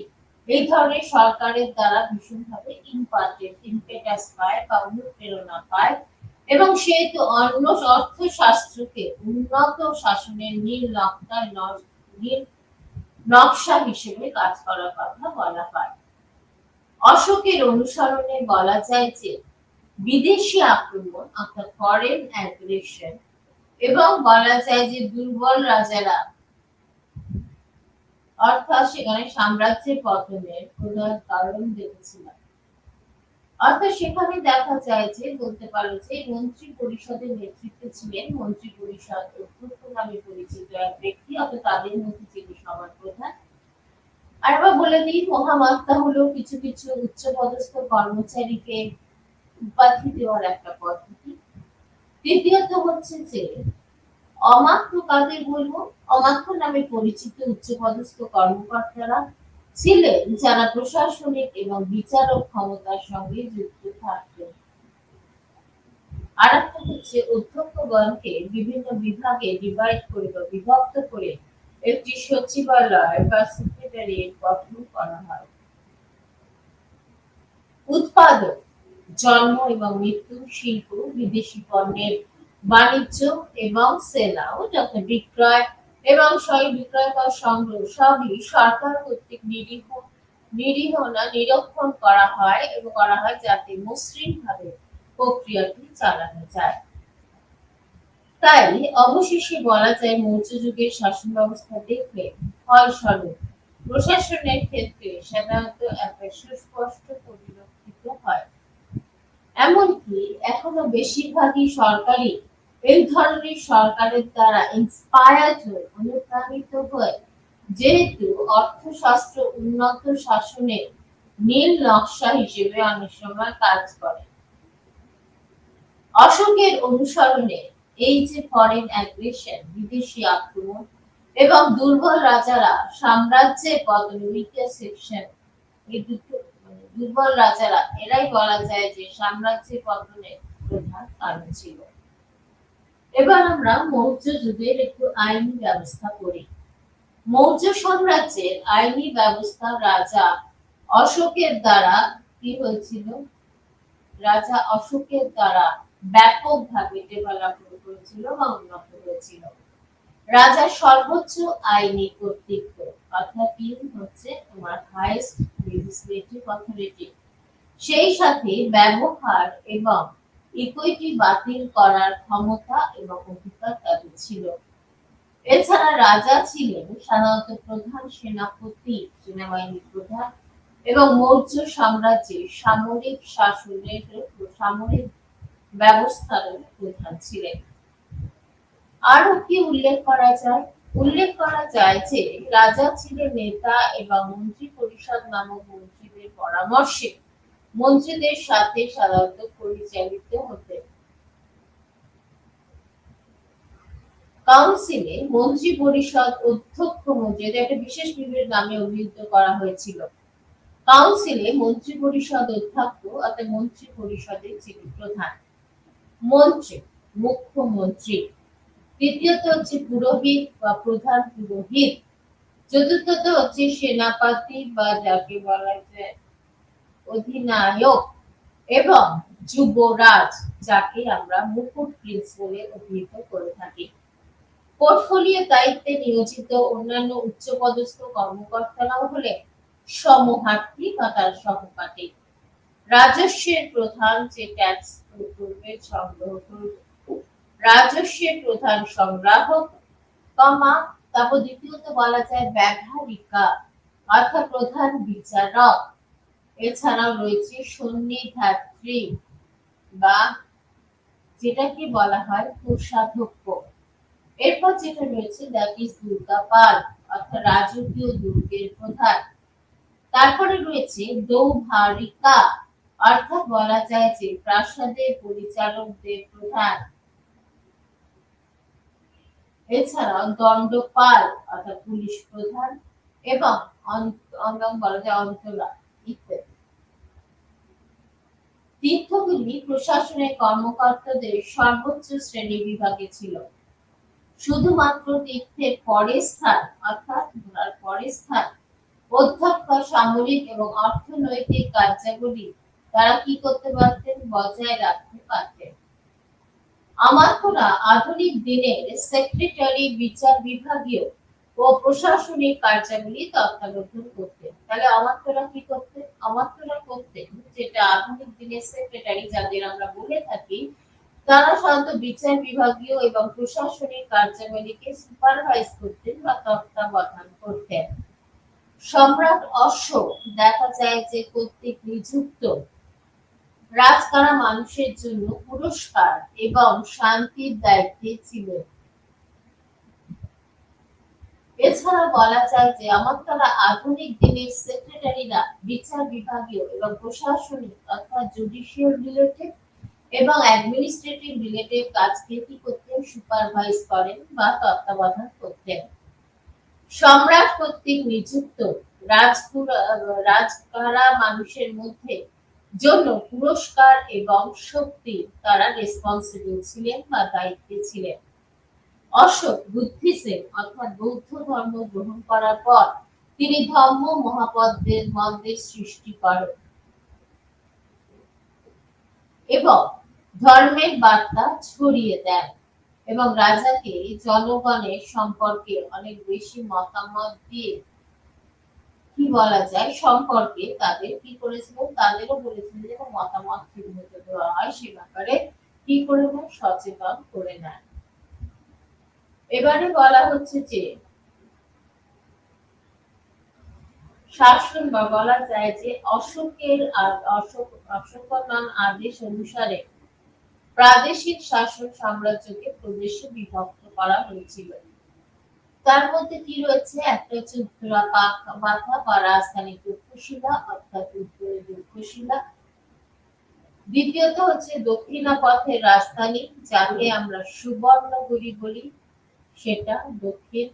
এই ধরনের সরকারের দ্বারা ভীষণভাবে ইম্পেটাস পায় বা অনুপ্রেরণা পায় এবং সেহেতু অন্য অর্থশাস্ত্রকে উন্নত শাসনের নীল নকশা হিসেবে কাজ করার কথা বলা হয়। অশোকের অনুসরণে বলা যায় যে বিদেশি আক্রমণ অর্থাৎ ফরেন অ্যাগ্রেশন এবং বলা যায় যে দুর্বল রাজারা, অর্থাৎ সেখানে সাম্রাজ্যের পতনের প্রধান কারণ দেখেছিলাম। অর্থাৎ সেখানে দেখা যায় যে বলতে পারো যে মন্ত্রী পরিষদের নেতৃত্বে ছিলেন মন্ত্রী পরিষদ অধ্যক্ষ নামে পরিচিত এক ব্যক্তি, অর্থাৎ তাদের মধ্যে যিনি সবার প্রধান। আরেকবার বলে দিই, মহামাত্রা হলো কিছু কিছু উচ্চপদস্থ কর্মচারীকে উপাধি দেওয়ার একটা পদ্ধতি। তৃতীয়ত হচ্ছে যে অমাত্য কাদের বলবো, অমাত্য নামে পরিচিত উচ্চপদস্থ কর্মকর্তারা ছিলেন যারা প্রশাসনিক এবং বিচারক ক্ষমতার সঙ্গে যুক্ত থাকতেন। আরেকটা হচ্ছে অধ্যক্ষগণকে বিভিন্ন বিভাগে ডিভাইড করে বা বিভক্ত করে একটি সচিবালয় বা সেক্রেটারিয়েট গঠন করা হয়। উৎপাদন, জন্ম এবং মৃত্যু, শিল্প, বিদেশি পণ্যের বাণিজ্য এবং সেল আউট অর্থাৎ বিক্রয় এবং বিক্রয় কর সংগ্রহ, সবই সরকার কর্তৃক নিরীহ না নিরীক্ষণ করা হয় এবং করা হয় যাতে মসৃণভাবে প্রক্রিয়াটি চালানো যায়। তাই অবশেষে বলা যায় মৌর্য যুগের শাসন ব্যবস্থা দেখলে ফলস্বরূপ প্রশাসনের ক্ষেত্রে সাধারণত একটা সুস্পষ্ট পরিলক্ষিত হয়। এমনকি এখনো বেশিরভাগই সরকারই এই ধরনের সরকারের দ্বারা ইন্সপায়ার্ড হয়ে অনুপ্রাণিত হয়ে, যেহেতু অর্থশাস্ত্র উন্নত শাসনের নীল নকশা হিসেবে অনেক সময় কাজ করে। অশোকের অনুসরণে এই যে ফরেন অ্যাগ্রেশন, বিদেশি আক্রমণ এবং দুর্বল রাজারা সাম্রাজ্যের পতনে উইকার সেকশন, এই দুটো দুর্বল রাজারা এরাই বলা যায় যে সাম্রাজ্যের পতনের প্রধান কারণ ছিল। এবার আমরা মৌর্য যুগের একটু আইনি ব্যবস্থা পড়ি। মৌর্য সাম্রাজ্যের আইনি ব্যবস্থা রাজা অশোকের দ্বারা কি হয়েছিল? রাজা অশোকের দ্বারা ব্যাপকভাবে ডেভেলপ করেছিল বা উন্নত হয়েছিল। রাজার সর্বোচ্চ আইনি কর্তৃত্ব অর্থাৎ তিনি হচ্ছে তোমার হাইয়েস্ট লেজিসলেটিভ অথরিটি, সেই সাথে ব্যবহার এবং ইকুইটি বাতিল করার ক্ষমতা এবং অধিকার তাদের ছিল। এছাড়া রাজা ছিলেন সাধারণত প্রধান সেনাপতি, সেনাবাহিনীর প্রধান এবং মৌর্য সাম্রাজ্যের সামরিক শাসনের সামরিক ব্যবস্থার প্রধান ছিলেন। আরো কি উল্লেখ করা যায়? উল্লেখ করা যায় যে রাজা ছিলেন নেতা এবং মন্ত্রী পরিষদ নামক মন্ত্রীদের পরামর্শে মন্ত্রীদের সাথে সাধারণত পরিচালিত হতেন। কাউন্সিলে মন্ত্রী পরিষদ অধ্যক্ষ মর্যাদা একটা বিশেষ বিভাগের নামে অভিহিত করা হয়েছিল। কাউন্সিলে মন্ত্রী পরিষদ অধ্যক্ষ অর্থাৎ মন্ত্রী পরিষদের যিনি প্রধান, মন্ত্রী মুখ্যমন্ত্রী, তৃতীয়ত হচ্ছে পুরোহিত বা প্রধান পুরোহিত, চতুর্থত হচ্ছে সেনাপতি বা যাকে বলা যায় অধিনায়ক এবং যুবরাজ, যাকে আমরা মুকুট প্রিন্স বলে অভিহিত করে থাকি। পোর্টফোলিও দায়িত্বে নিয়োজিত অন্যান্য উচ্চপদস্থ কর্মকর্তারাও হলেন সমহার্থী বা তার সহপাঠী। রাজস্বের প্রধান যে ট্যাক্স করবে সংগ্রহ করবে, রাজস্বের প্রধান সংগ্রাহক, তারপর দ্বিতীয়ত বলা যায় ব্যবহারিকা অর্থাৎ প্রধান বিচারক। এছাড়াও রয়েছে সন্নিধাত্রী বা যেটাকে বলা হয় কোষাধ্যক্ষ। এরপর যেটা রয়েছে দ্যাট ইজ দুর্গাপাল অর্থাৎ রাজকীয় দুর্গের প্রধান। তারপরে রয়েছে দৌভারিকা অর্থাৎ বলা যায় যে প্রাসাদের পরিচালকদের প্রধান। এছাড়াও দণ্ডপাল অর্থাৎ পুলিশ প্রধান এবং বলা যায় অন্তরা ইত্যাদি। তীর্থগুলি প্রশাসনের কর্মকর্তাদের সর্বোচ্চ শ্রেণী বিভাগে ছিল। শুধুমাত্র তীর্থের পরের স্থান অর্থাৎ পরের স্থান অধ্যক্ষ সামরিক এবং অর্থনৈতিক কার্যাবলী তারা কি করতে পারতেন? বজায় রাখতে পারতেন। আমাত্যরা আধুনিক দিনের সেক্রেটারি বিচার বিভাগীয় ও প্রশাসনিক কার্যাবলী তত্ত্বাবধান করতেন। তাহলে আমাত্যরা কি করতেন? আমাত্যরা করতেন যেটা আধুনিক দিনের সেক্রেটারি যাদের আমরা বলে থাকি, তারা সাধারণত বিচার বিভাগীয় এবং প্রশাসনিক কার্যাবলীকে সুপারভাইজ করতেন বা তত্ত্বাবধান করতেন। সম্রাট অশোক দেখা যায় যে কর্তৃক নিযুক্ত রাজকারা মানুষের জন্য পুরস্কার এবং শান্তির দায়িত্বে ছিলেন। এছাড়া বলা যায় যে আমাত্যরা আধুনিক দিনের সেক্রেটারিরা বিচার বিভাগীয় এবং প্রশাসনিক অর্থাৎ জুডিশিয়াল রিলেটেড এবং অ্যাডমিনিস্ট্রেটিভ রিলেটেড কাজকে কি করতেন? সুপারভাইজ করেন বা তত্ত্বাবধান করতেন। সম্রাট কর্তৃক নিযুক্ত রাজকারা মানুষের মধ্যে জন্য পুরস্কার এবং শক্তি তারা রেসপন্সিবল ছিলেন বা দায়িত্বে ছিলেন। অশোক বুদ্ধিজম অর্থাৎ বৌদ্ধ ধর্ম গ্রহণ করার পর তিনি ধর্ম মহাপদ্মের সৃষ্টি করেন এবং ধর্মের বার্তা ছড়িয়ে দেন এবং রাজাকে জনগণের সম্পর্কে অনেক বেশি মতামত দিয়ে কি বলা যায় সম্পর্কে তাদের কি করেছিলেন, তাদেরও বলেছিলেন যে মতামত ঠিক মতো দেওয়া হয় সে ব্যাপারে কি করবেন, সচেতন করে নেন। এবারে বলা হচ্ছে যে শাসন বা বলা যায় যে অশোকান আদেশ অনুসারে প্রাদেশিক শাসন সাম্রাজ্যকে প্রদেশে বিভক্ত করা হয়েছিল। তার মধ্যে কি রয়েছে, একটা হচ্ছে উত্তরা মাথা বা রাজধানী তক্ষশিলা অর্থাৎ উত্তরে তক্ষশিলা, দ্বিতীয়ত হচ্ছে দক্ষিণা পথের রাজধানী যাকে আমরা সুবর্ণপুরী বলি, সেটা দক্ষিণ।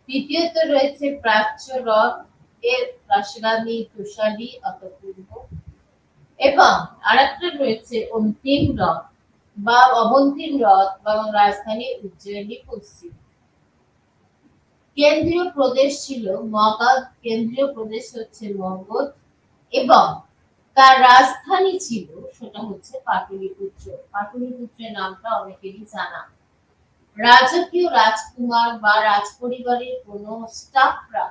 তৃতীয়ত রয়েছে প্রাচ্য হ্রদ এর রাজধানী তোষালী অর্থাৎ পূর্ব, এবং আরেকটা রয়েছে অন্তিম হ্রদ বা অবন্তিম হ্রদ বা রাজধানী উজ্জয়িনী পশ্চিম। কেন্দ্রীয় প্রদেশ ছিল মগধ, কেন্দ্রীয় প্রদেশ হচ্ছে মগধ, এবং তার রাজধানী ছিল সেটা হচ্ছে পাটলিপুত্র। পাটলিপুত্রের নামটা অনেকেরই জানা। রাজকীয় রাজকুমার বা রাজপরিবারের কোন স্টাফরা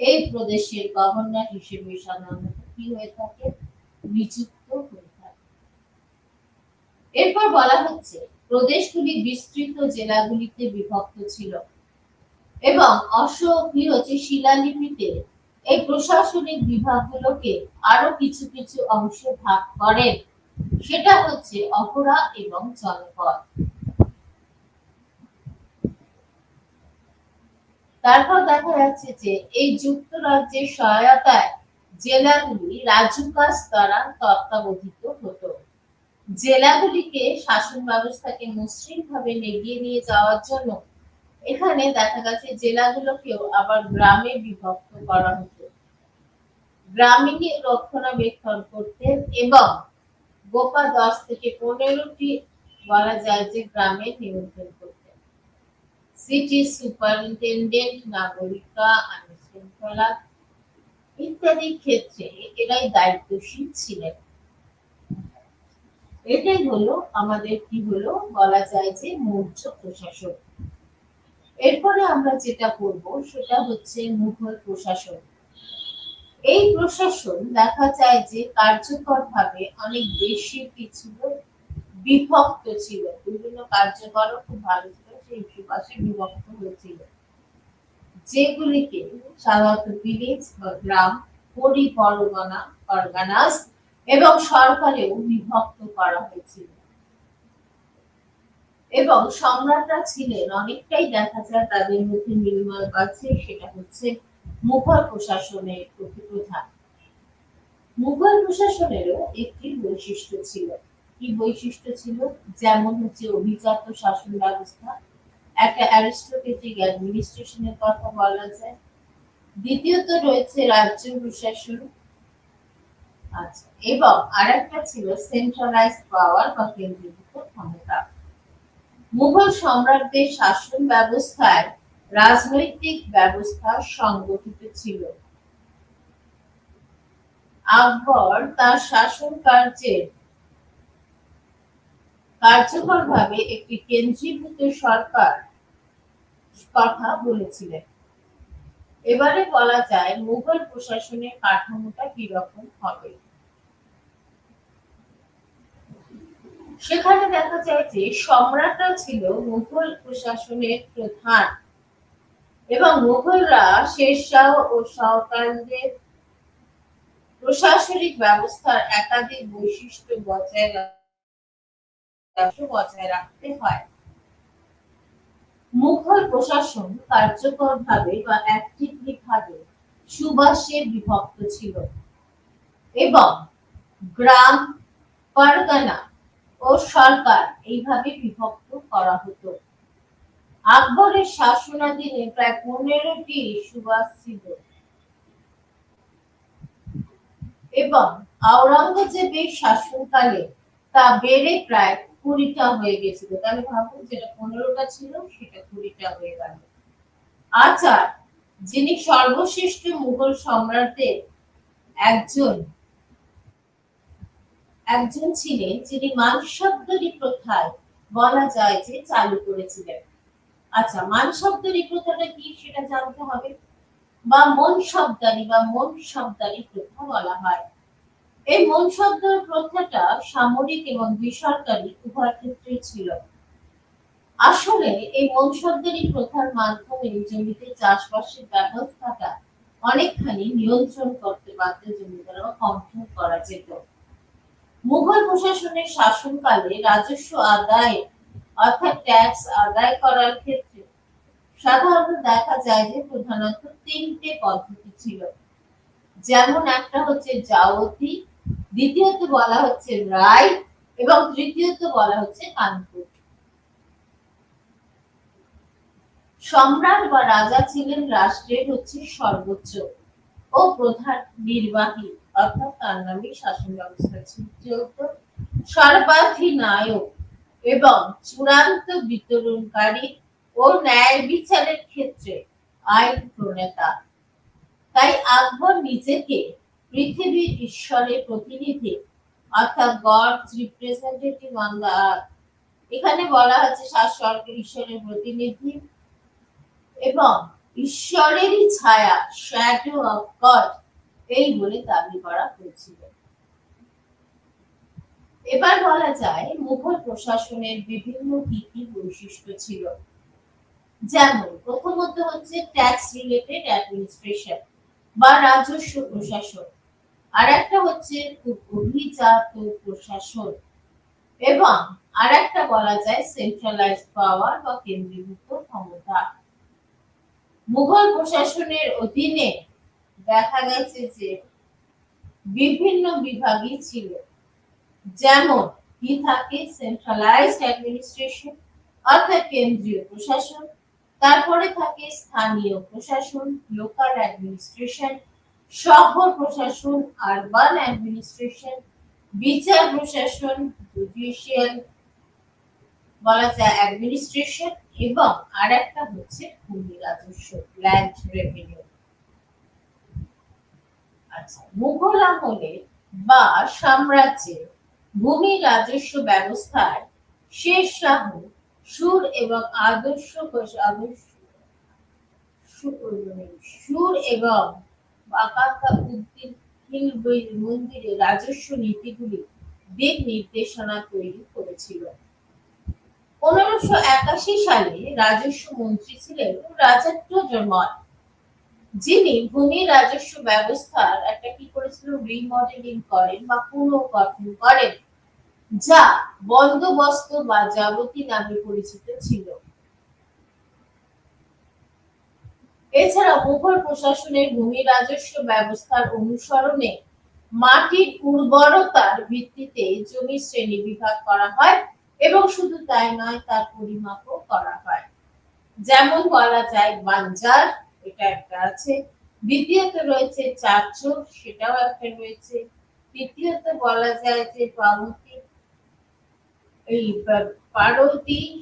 এই প্রদেশের গভর্নর হিসেবে সাধারণত কি হয়ে থাকে, নিযুক্ত হয়ে থাকে। এরপর বলা হচ্ছে প্রদেশগুলি বিস্তৃত জেলাগুলিতে বিভক্ত ছিল এবং অশোক হচ্ছে শিলালিপিতে এই প্রশাসনিক বিভাগগুলোকে আরো কিছু কিছু অংশে ভাগ করেন, সেটা হচ্ছে অপরা এবং জনপদ। তারপর দেখা যাচ্ছে যে এই যুক্তরাজ্যের সহায়তায় জেলাগুলি রাজুকাস দ্বারা তত্ত্বাবধিত হতো। জেলাগুলিকে শাসন ব্যবস্থাকে মসৃণভাবে এগিয়ে নিয়ে যাওয়ার জন্য এখানে দেখা গেছে জেলাগুলোকেও আবার গ্রামে বিভক্ত করা হতো। গ্রামীণ রক্ষণাবেক্ষণ করতেন এবং গোপা 10 থেকে 15টি বলা যায় যে গ্রামে নিয়ন্ত্রণ করতেন। সিটি সুপারিনটেন্ডেন্ট, নাগরিকা, আইন শৃঙ্খলা ইত্যাদি ক্ষেত্রে এরাই দায়িত্বশীল ছিলেন। এটাই হলো আমাদের কি হলো বলা যায় যে মৌর্য প্রশাসন। এরপরে আমরা যেটা করব সেটা হচ্ছে মুঘল প্রশাসন। এই প্রশাসন দেখা যায় যে কার্যকরভাবে অনেক বেশি কি ছিল, বিভক্ত ছিল, বিভিন্ন কার্যকরও খুব ভালো ছিল, সেই পাশে বিভক্ত হয়েছিল, যেগুলিকে সাধারণত ভিলেজ বা গ্রাম, পরিপরগনা অর্গানাস এবং সরকারেও বিভক্ত করা হয়েছিল। এবং সম্রাটরা ছিলেন অনেকটাই দেখা যায় তাদের মধ্যে মিলময় আছে, সেটা হচ্ছে মুঘল প্রশাসনের প্রধান। মুঘল প্রশাসনেরও একটি বৈশিষ্ট্য ছিল। কি বৈশিষ্ট্য ছিল? যেমন হচ্ছে অভিজাত শাসন ব্যবস্থা, একটা অ্যারিস্টোক্রেটিক অ্যাডমিনিস্ট্রেশনের কথা বলা যায়। দ্বিতীয়ত রয়েছে রাজ্য প্রশাসন, আচ্ছা, এবং আরেকটা ছিল সেন্ট্রালাইজড পাওয়ার বা কেন্দ্রীভূত ক্ষমতা। মুঘল সম্রাটদের শাসন ব্যবস্থায় রাজনৈতিক ব্যবস্থা সংগঠিত ছিল। আকবর তার শাসন কার্যকরভাবে একটি কেন্দ্রীভূত সরকার কথা বলেছিলেন। এবারে বলা যায় মুঘল প্রশাসনের কাঠামোটা কিরকম হবে। সেখানে দেখা যায় যে সম্রাটরা ছিল মুঘল প্রশাসনের প্রধান এবং মুঘলরা শেরশাহ ও শাহকানদের প্রশাসনিক ব্যবস্থার একাধিক বৈশিষ্ট্য বজায় রাখতে হয়। মুঘল প্রশাসন কার্যকরভাবে বা অ্যাক্টিভলি ভাবে সুবাসে বিভক্ত ছিল এবং গ্রাম, পরগনা ও সরকার এইভাবে বিভক্ত করা হতো। আকবরের শাসনাধীনে প্রায় 15টি সুবাস ছিল এবং আওরঙ্গজেবের শাসনকালে তা বেড়ে প্রায় 20টা হয়ে গেছিল। তাহলে ভাবুন, যেটা 15টা ছিল সেটা 20টা হয়ে গেল। আচার, যিনি সর্বশ্রেষ্ঠ মুঘল সম্রাটদের একজন ছিলেন, যিনি মানসব্দরী প্রথায় বলা যায় যে চালু করেছিলেন। আচ্ছা, মানসব্দরী প্রথাটা কি সেটা জানতে হবে। বা মন শব্দারি প্রথা বলা হয়। এই মনসবদার প্রথাটা সামরিক এবং বেসরকারি উভয় ক্ষেত্রেই ছিল। আসলে এই মনসবদারি প্রথার মাধ্যমে জমিতে চাষবাসের ব্যবস্থাটা অনেকখানি নিয়ন্ত্রণ করতে পারত জমিদাররা, কন্ট্রোল করা যেত। মুঘল প্রশাসনের শাসনকালে রাজস্ব আদায় অর্থাৎ ট্যাক্স আদায় করার ক্ষেত্রে সাধারণত দেখা যায় যে প্রধানত তিনটে পদ্ধতি ছিল। যেমন একটা হচ্ছে জাওয়াতি, দ্বিতীয়ত বলা হচ্ছে রায় এবং তৃতীয়ত বলা হচ্ছে কানপুর। সম্রাট বা রাজা ছিলেন রাষ্ট্রের হচ্ছে সর্বোচ্চ ও প্রধান নির্বাহী, অর্থাৎ তার নামে শাসন ব্যবস্থা ছিল। সর্বাধিনায়ক এবং চূড়ান্ত বিতরণকারী ও ন্যায় বিচারের ক্ষেত্রে আইন প্রণেতা। তাই আকবর নিজেকে পৃথিবীর ঈশ্বরের প্রতিনিধি, অর্থাৎ God's representative on the earth, এখানে বলা হচ্ছে শাসক ঈশ্বরের প্রতিনিধি এবং ঈশ্বরেরই ছায়া, শ্যাডো অফ গড, এই বলে দাবি করা হয়েছিল। এবার বলা যায় মুঘল প্রশাসনের বিভিন্ন কি কি বৈশিষ্ট্য ছিল। যেমন প্রথমত হচ্ছে ট্যাক্স রিলেটেড অ্যাডমিনিস্ট্রেশন বা রাজস্ব প্রশাসন, আর একটা হচ্ছে খুব অভিজাত প্রশাসন, এবং আর একটা বলা যায় সেন্ট্রালাইজড পাওয়ার বা কেন্দ্রীভূত ক্ষমতা। মুঘল প্রশাসনের অধীনে দেখা গেছে যে বিভিন্ন বিভাগই ছিল। যেমন কি থাকে সেন্ট্রালাইজড অ্যাডমিনিস্ট্রেশন অর্থাৎ কেন্দ্রীয় প্রশাসন, তারপরে থাকে স্থানীয় প্রশাসন লোকাল অ্যাডমিনিস্ট্রেশন, শহর প্রশাসন আরবান অ্যাডমিনিস্ট্রেশন, বিচার প্রশাসন জুডিশিয়াল বলা যায় অ্যাডমিনিস্ট্রেশন, এবং আর একটা হচ্ছে ভূমি রাজস্ব ল্যান্ড রেভিনিউ। আচ্ছা, মুঘল আমলে বা সাম্রাজ্যের ভূমি রাজস্ব ব্যবস্থার শেষ শাহু সুর এবং সুর এবং আকাঙ্ক্ষা-উদ্দীন মন্দিরে রাজস্ব নীতিগুলি দিক নির্দেশনা তৈরি করেছিল। 1581 সালে রাজস্ব মন্ত্রী ছিলেন রাজা ট্রোজারমল, যিনি ভূমি রাজস্ব ব্যবস্থার একটা কি করেছিল রিমডেলিং করেন বা পুনর্গঠন করেন, যা বন্দোবস্ত বা জাবতি নামে পরিচিত ছিল। এছাড়া মুঘল প্রশাসনের ভূমি রাজস্ব ব্যবস্থার অনুসরণে মাটির উর্বরতার ভিত্তিতে জমি শ্রেণী বিভাগ করা হয় এবং শুধু তাই নয় তার পরিমাপও করা হয়। যেমন বলা যায় বাঞ্জার, এটা একটা আছে, দ্বিতীয়ত রয়েছে চারচোর, সেটাও একটা রয়েছে, তৃতীয়ত বলা যায় যে পারতি,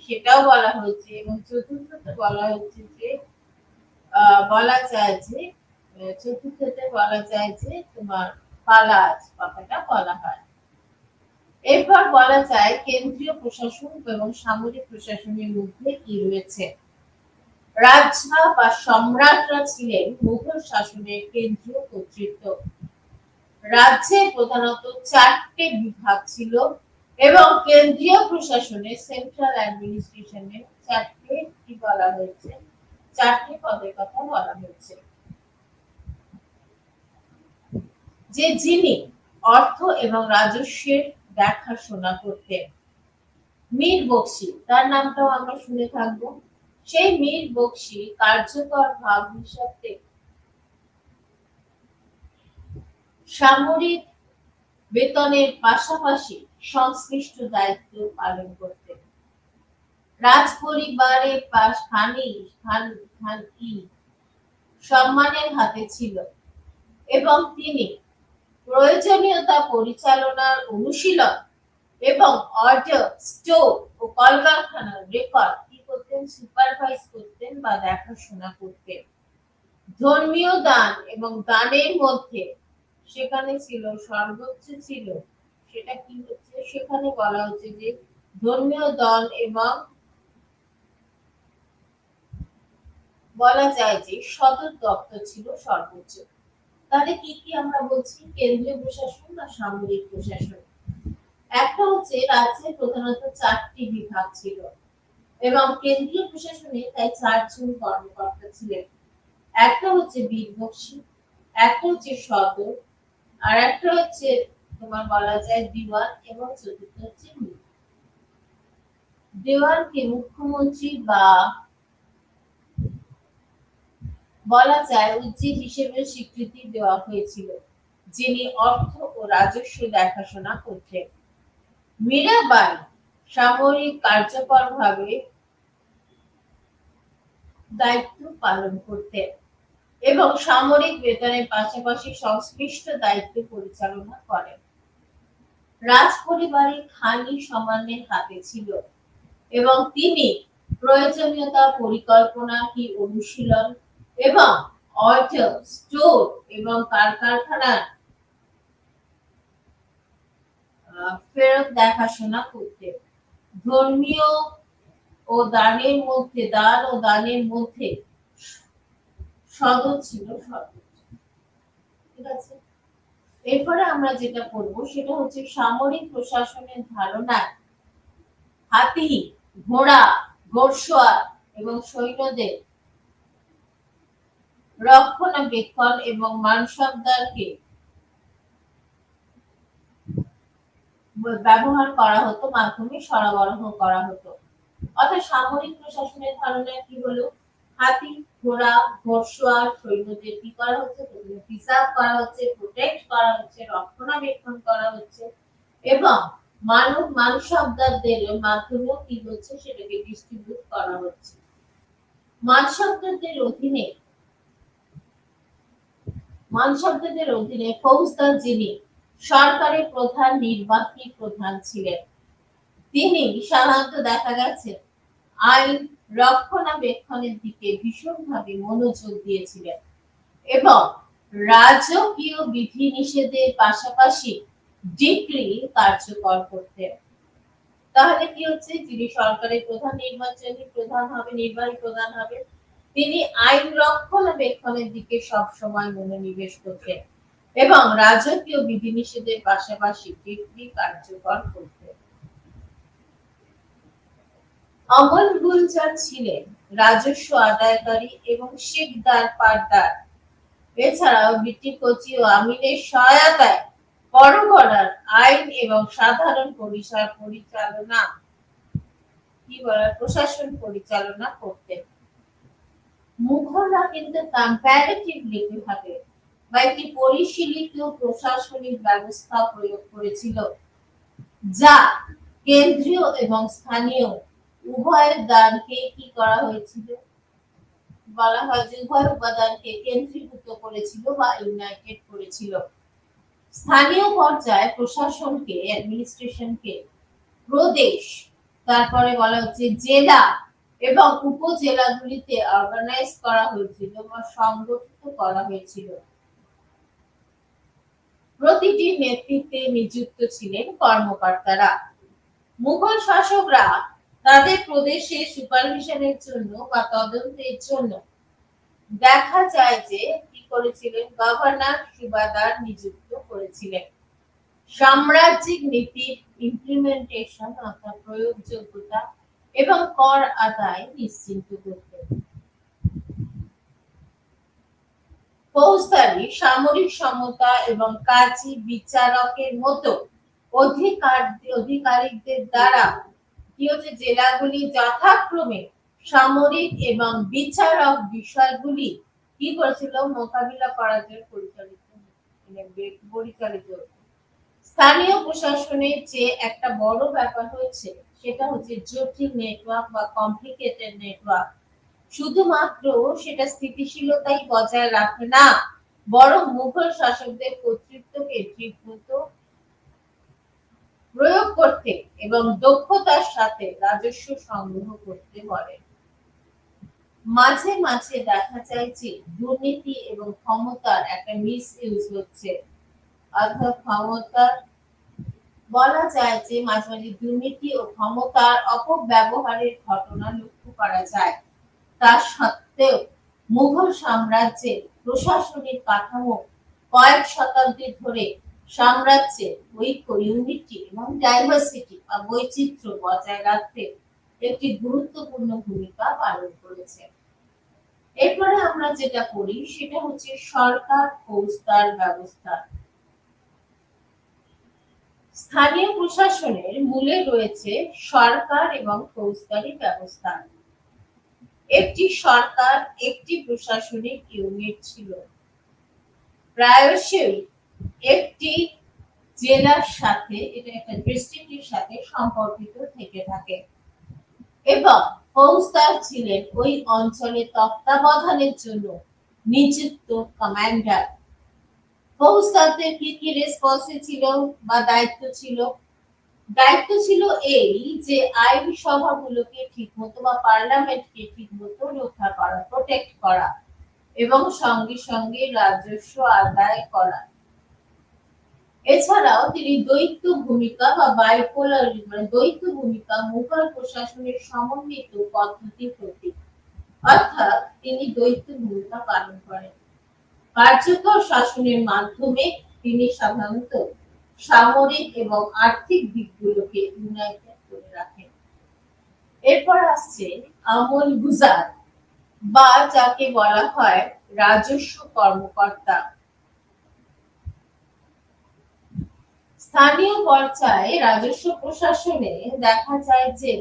সেটাও বলা হয়েছে, এবং চতুর্থত বলা হচ্ছে যে চতুর্থতে বলা যায় যে তোমার পালাজ কথাটা বলা হয়। এরপর বলা যায় কেন্দ্রীয় প্রশাসন এবং সামরিক প্রশাসনের মধ্যে কি রয়েছে। রাজা বা সম্রাটরা ছিলেন মুঘল শাসনের কেন্দ্রীয় কর্তৃত্ব। রাজ্যে প্রধানত 4টে বিভাগ ছিল এবং কেন্দ্রীয় প্রশাসনে সেন্ট্রাল অ্যাডমিনিস্ট্রেশনে 4টে কি বলা হয়েছে, 4টে পদের কথা বলা হয়েছে। যে যিনি অর্থ এবং রাজস্বের দেখাশোনা করতেন। মীর বখশি, তার নামটাও আমরা শুনে থাকবো। সেই মীর বখশি কার্যকর ভাব হিসাবে সামরিক বেতনের পাশাপাশি সংশ্লিষ্ট দায়িত্ব পালন করতেন। রাজ পরিবারের খানি সম্মানের হাতে ছিল এবং তিনি প্রয়োজনীয়তা পরিচালনার অনুশীলন এবং অর্ডার, স্টোর ও কলকারখানার রেকর্ড কি করতেন, সুপারভাইজ করতেন বা দেখাশোনা করতেন। ধর্মীয় দান এবং দানের মধ্যে সেখানে ছিল সর্বোচ্চ ছিল সেটা কি হচ্ছে, সেখানে বলা হচ্ছে যে ধর্মীয় দান এবং বলা যায় যে সদর দপ্তর ছিল সর্বোচ্চ। তাহলে কি কি আমরা বলছি? কেন্দ্রীয় প্রশাসন বা সামরিক প্রশাসন। একটা হচ্ছে রাজ্যে প্রধানত 4টি বিভাগ ছিল এবং কেন্দ্রীয় প্রশাসনে তাই 4 জন কর্মকর্তা ছিলেন। একটা হচ্ছে বীরবক্সী, একটা হচ্ছে সদর, আর একটা হচ্ছে তোমার বলা যায় দিওয়ান এবং চতুর্থ হচ্ছে মির। দেওয়ানকে মুখ্যমন্ত্রী বা বলা যায় উজির হিসেবে স্বীকৃতি দেওয়া হয়েছিল, যিনি অর্থ ও রাজস্ব দেখাশোনা করতেন। মীরাবাই সামরিক কার্যকরভাবে দায়িত্ব পালন করতেন এবং সামরিক বেতনের পাশাপাশি সংশ্লিষ্ট দায়িত্ব পরিচালনা করেন। রাজ পরিবারের খানি সম্মানের হাতে ছিল এবং তিনি প্রয়োজনীয়তা পরিকল্পনা কি অনুশীলন এবং অর্ডার স্টোর এবং কারখানার ফেরত দেখাশোনা করতেন। ধর্মীয় ও দানের মধ্যে সদর ছিল সর্বোচ্চ। ঠিক আছে, এরপরে আমরা যেটা পড়বো সেটা হচ্ছে সামরিক প্রশাসনের ধারণায় হাতি, ঘোড়া, ঘোড়সওয়ার এবং সৈন্যদের রক্ষণাবেক্ষণ এবং মানসবদারকে ব্যবহার করা হতো, মাধ্যমে সরবরাহ করা হতো। অর্থাৎ সামরিক প্রশাসনের ধারণা কি হলো? হাতি, ঘোড়া, ঘোড়সওয়ার সৈন্যদের কি করা হচ্ছে? প্রিজার্ভ করা হচ্ছে, প্রোটেক্ট করা হচ্ছে, রক্ষণাবেক্ষণ করা হচ্ছে এবং মানসবদারদের মাধ্যমেও কি হচ্ছে সেটাকে ডিস্ট্রিবিউট করা হচ্ছে। মানসবদারদের অধীনে ফৌজদার, যিনি সরকারের প্রধান নির্বাহী প্রধান ছিলেন, তিনি সাধারণত দেখা গেছে আইন রক্ষণাবেক্ষণের দিকে ভীষণভাবে মনোযোগ দিয়েছিলেন এবং রাজকীয় বিধিনিষেধের পাশাপাশি ডিক্রি কার্যকর করতেন। তাহলে কি হচ্ছে? যিনি সরকারের প্রধান নির্বাহী প্রধান হবে, তিনি আইন রক্ষণাবেক্ষণের দিকে সবসময় মনোনিবেশ করতেন এবং রাজকীয় বিধিনিষেধের পাশাপাশি ডিক্রি কার্যকর করতেন। অমল গুলজার ছিলেন রাজস্ব আদায়কারী এবং শিকদার পাটদার। এছাড়াও বিটি কোচি ও আমিনের সহায়তায় পরগনার আইন এবং সাধারণ প্রশাসন পরিচালনা করতেন। মুঘলরা কিন্তু কম্পারেটিভলি ভাবে বা একটি পরিশীলিত প্রশাসনিক ব্যবস্থা প্রয়োগ করেছিল, যা কেন্দ্রীয় এবং স্থানীয় উভয় দানকে কি করা হয়েছিল? বলা হয় যে উভয় উপাদানকে কেন্দ্রীভূত করেছিল বা ইউনাইটেড করেছিল। স্থানীয় পর্যায়ে প্রশাসনকে, অ্যাডমিনিস্ট্রেশনকে প্রদেশ, তারপরে বলা হচ্ছে জেলা এবং উপজেলাগুলিতে অর্গানাইজ করা হয়েছিল বা সংগঠিত করা হয়েছিল। প্রতিটি নেতৃত্বে নিযুক্ত ছিলেন কর্মকর্তারা। মুঘল শাসকরা তাদের প্রদেশে সুপারভিশনের জন্য বা তদন্তের জন্য দেখা যায় যে কি করেছিলেন? গভর্নর, সুবাদার নিযুক্ত করেছিলেন। সাম্রাজ্যিক নীতির ইমপ্লিমেন্টেশন অর্থাৎ প্রয়োগযোগ্যতা এবং কর আদায় নিশ্চিত করতেন। ফৌজদারি, সামরিক সমতা এবং কাজী বিচারকের মতো আধিকারিকদের দ্বারা কি হচ্ছে? জেলাগুলি যথাক্রমে সামরিক এবং বিচারক বিষয়গুলি কি করেছিল? মোকাবিলা করার জন্য পরিচালিত। স্থানীয় প্রশাসনের যে একটা বড় ব্যাপার হচ্ছে সেটা হচ্ছে জটিল নেটওয়ার্ক বা কমপ্লিকেটেড নেটওয়ার্ক। শুধুমাত্র সেটা স্থিতিশীলতাই বজায় রাখে না, বরং মুঘল শাসকদের কর্তৃত্বকে ঠিকমতো প্রয়োগ করতে এবং দক্ষতার সাথে রাজস্ব সংগ্রহ করতে বলে। মাঝে মাঝে দেখা যায় যে দুর্নীতি এবং ক্ষমতার একটা মিস ইউজ হচ্ছে, অর্থাৎ ক্ষমতার বলা যায় যে মাঝে মাঝে দুর্নীতি ও ক্ষমতার অপব্যবহারের ঘটনা লক্ষ্য করা যায়। তা সত্ত্বেও মুঘল সাম্রাজ্যের প্রশাসনিক কাঠামো কয়েক শতাব্দী ধরে সাম্রাজ্যের ঐক্য, ইউনিটি এবং ডাইভার্সিটি বা বৈচিত্র্য বজায় রাখতে একটি গুরুত্বপূর্ণ ভূমিকা পালন করেছে। এরপরে আমরা যেটা করি সেটা হচ্ছে সরকার ফৌজদার ব্যবস্থা। স্থানীয় প্রশাসনের মূলে রয়েছে সরকার এবং ফৌজদারি ব্যবস্থা। একটি সরকার একটি প্রশাসনিক ইউনিট ছিল, প্রায়শই একটি জেলার সাথে, এটা একটা ডিস্ট্রিক্টের সাথে সম্পর্কিত থেকে থাকে, এবং ফৌজদার ছিলেন ওই অঞ্চলে তত্ত্বাবধানের জন্য নিযুক্ত কমান্ডার। ফৌজদারদের কি কি রেসপন্সিবিলিটি ছিল বা দায়িত্ব ছিল? দায়িত্ব ছিল এই যে আইন সভাগুলোকে ঠিকমতো বা পার্লামেন্টকে ঠিকমতো রক্ষা করা, প্রোটেক্ট করা এবং সঙ্গে সঙ্গে রাজস্ব আদায় করা। এছাড়াও তিনি দ্বৈত ভূমিকা বা বাইপোলার মানে দ্বৈত ভূমিকা মুঘল প্রশাসনের সমন্বিত পদ্ধতির প্রতীক, অর্থাৎ তিনি দ্বৈত ভূমিকা পালন করেন। কার্যকর শাসনের মাধ্যমে তিনি সাধারণত সামরিক এবং আর্থিক দিকগুলোকে ইউনাইটেড করে রাখেন। এরপর আসছে আমল গুজার বা যাকে বলা হয় রাজস্ব কর্মকর্তা। স্থানীয় পর্যায়ে রাজস্ব প্রশাসনে দেখা যায় যে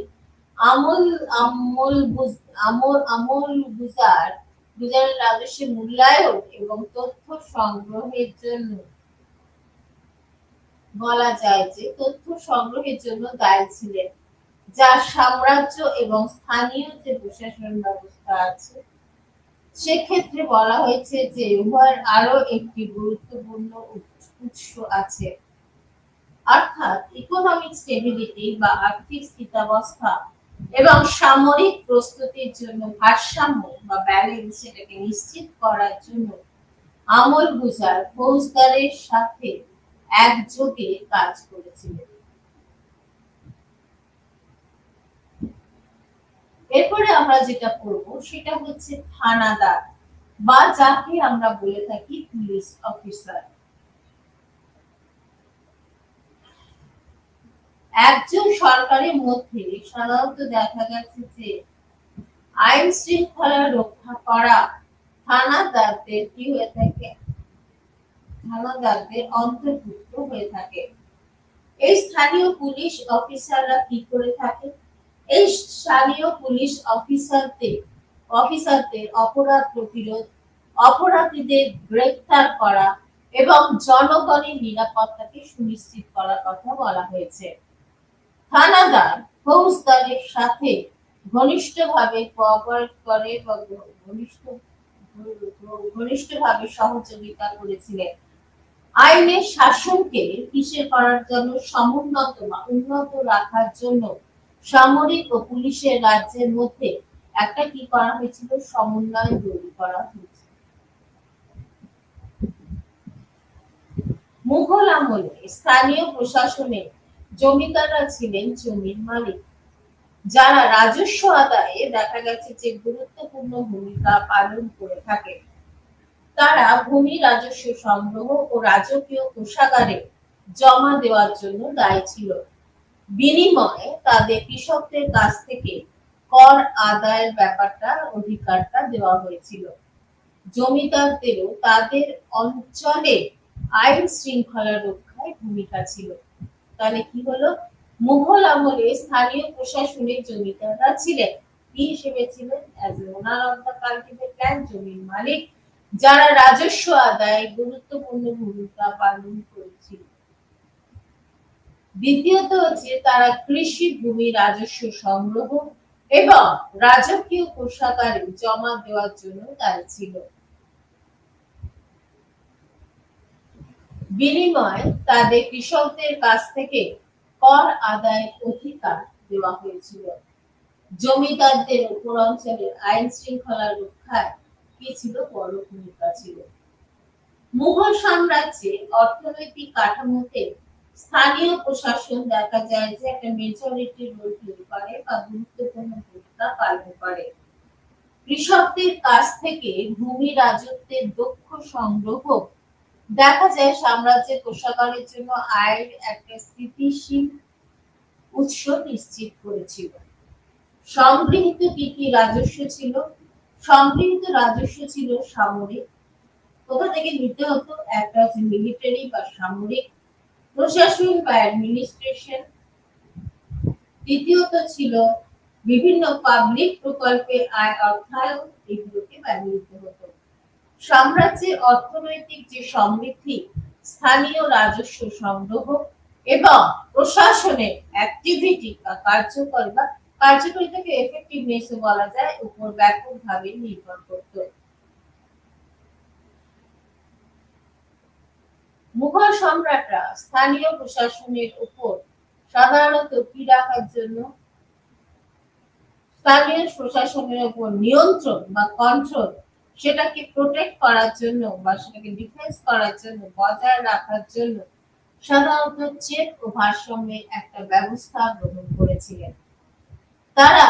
আমল গুজার রাজস্ব মূল্যায়ন এবং তথ্য সংগ্রহের জন্য বলা যায় যে তথ্য সংগ্রহের জন্য দায়ী ছিলেন, যা সাম্রাজ্য এবং স্থানীয় যে প্রশাসন ব্যবস্থা আছে সেক্ষেত্রে বলা হয়েছে যে উভয়ের আরো একটি গুরুত্বপূর্ণ উৎস আছে, অর্থাৎ ইকোনমিক স্টেবিলিটি বা আর্থিক স্থিতাবস্থা এবং সামরিক প্রস্তুতির জন্য ভারসাম্য বা ব্যালেন্স সেটাকে নিশ্চিত করার জন্য আমল গুজার ফৌজদারের সাথে একযোগে কাজ করেছিলেন। এরপরে আমরা যেটা পড়বো সেটা হচ্ছে থানাদার বা যাকে আমরা বলে থাকি পুলিশ অফিসার। একজন সরকারের মধ্যে সাধারণত দেখা গেছে যে আইন শৃঙ্খলা রক্ষা করা থানাদারদের কি হয়ে থাকে, থানাদারদের অন্তর্ভুক্ত হয়ে থাকে। এই স্থানীয় পুলিশ অফিসাররা কি করে থাকে? এই স্থানীয় পুলিশ অফিসারদের অপরাধ প্রতিরোধ, অপরাধীদের গ্রেফতার করা এবং জনগণের নিরাপত্তাকে সুনিশ্চিত করার কথা বলা হয়েছে। থানাদার ফৌজদারের সাথে ঘনিষ্ঠভাবে কোঅপারেট করে বা ঘনিষ্ঠভাবে সহযোগিতা করেছিলেন। আইনের শাসনকে কিসের করার জন্য সমুন্নত বা উন্নত রাখার জন্য সামরিক ও পুলিশের রাজ্যের মধ্যে একটা কি করা হয়েছিল, সমন্বয় তৈরি করা হয়েছে। মুঘল আমলে স্থানীয় প্রশাসনে জমিদাররা ছিলেন জমির মালিক, যারা রাজস্ব আদায়ে দেখা গেছে যে গুরুত্বপূর্ণ ভূমিকা পালন করে থাকে। তারা ভূমি রাজস্ব সংগ্রহ ও রাজকীয় কোষাগারে জমা দেওয়ার জন্য দায়ী ছিল। বিনিময়ে তাদের কৃষকদের কাছ থেকে কর আদায়ের অধিকারটা দেওয়া হয়েছিল। জমিদারদেরও তাদের অঞ্চলে আইন শৃঙ্খলা রক্ষায় ভূমিকা ছিল। তাহলে কি হলো, মুঘল আমলে স্থানীয় প্রশাসনের জমিদাররা ছিলেন কি হিসেবে ছিলেন? As a owner of the cultivate land, জমির মালিক, যারা রাজস্ব আদায়ে গুরুত্বপূর্ণ ভূমিকা পালন করেছিল। দ্বিতীয়ত হচ্ছে তারা কৃষি ভূমি রাজস্ব সংগ্রহ এবং রাজকীয় কোষাগারে জমা দেওয়ার জন্য দায়ী ছিল। বিনিময়ে তাদের কৃষকদের কাছ থেকে কর আদায়ের অধিকার দেওয়া হয়েছিল। জমিদারদের উপর অঞ্চলের আইন শৃঙ্খলা রক্ষায় কি ছিল, বড় ভূমিকা ছিল। মুঘল সাম্রাজ্যের অর্থনৈতিক কাঠামোতে স্থানীয় প্রশাসন দেখা যায় যে একটা মেজরিটি রোল প্লে করে বা গুরুত্বপূর্ণ ভূমিকা পালন করে। কৃষকদের কাছ থেকে ভূমি রাজত্বের দক্ষ সংগ্রহ দেখা যায় সাম্রাজ্যের কোষাগারের জন্য আয়ের একটা স্থিতিশীল উৎস নিশ্চিত করেছিল। সংগৃহীত কি কি রাজস্ব ছিল? সংগৃহীত রাজস্ব ছিল সামরিক, কোথা থেকে নিতে হতো? একটা হচ্ছে মিলিটারি বা সামরিক প্রশাসন বা অ্যাডমিনিস্ট্রেশন, দ্বিতীয়ত ছিল বিভিন্ন পাবলিক প্রকল্পে আয় অর্থায়ন, এগুলোকে ব্যবহৃত হতো। সাম্রাজ্যের অর্থনৈতিক যে সমৃদ্ধি, স্থানীয় রাজস্ব সংগ্রহ এবং প্রশাসনের অ্যাক্টিভিটি বা কার্যকারিতাকে এফেক্টিভনেস বলা যায় উপর ব্যাপকভাবে নির্ভর করত। মুঘল সম্রাটরা স্থানীয় প্রশাসনের উপর সাধারণত কি রাখার জন্য? স্থানীয় প্রশাসনের উপর নিয়ন্ত্রণ বা কন্ট্রোল, সেটাকে প্রোটেক্ট করার জন্য বা সেটাকে ডিফেন্স করার জন্য, বজায় রাখার জন্য সাধারণত চেক ও ভারসাম্যের একটা ব্যবস্থা গ্রহণ করেছিলেন। তারা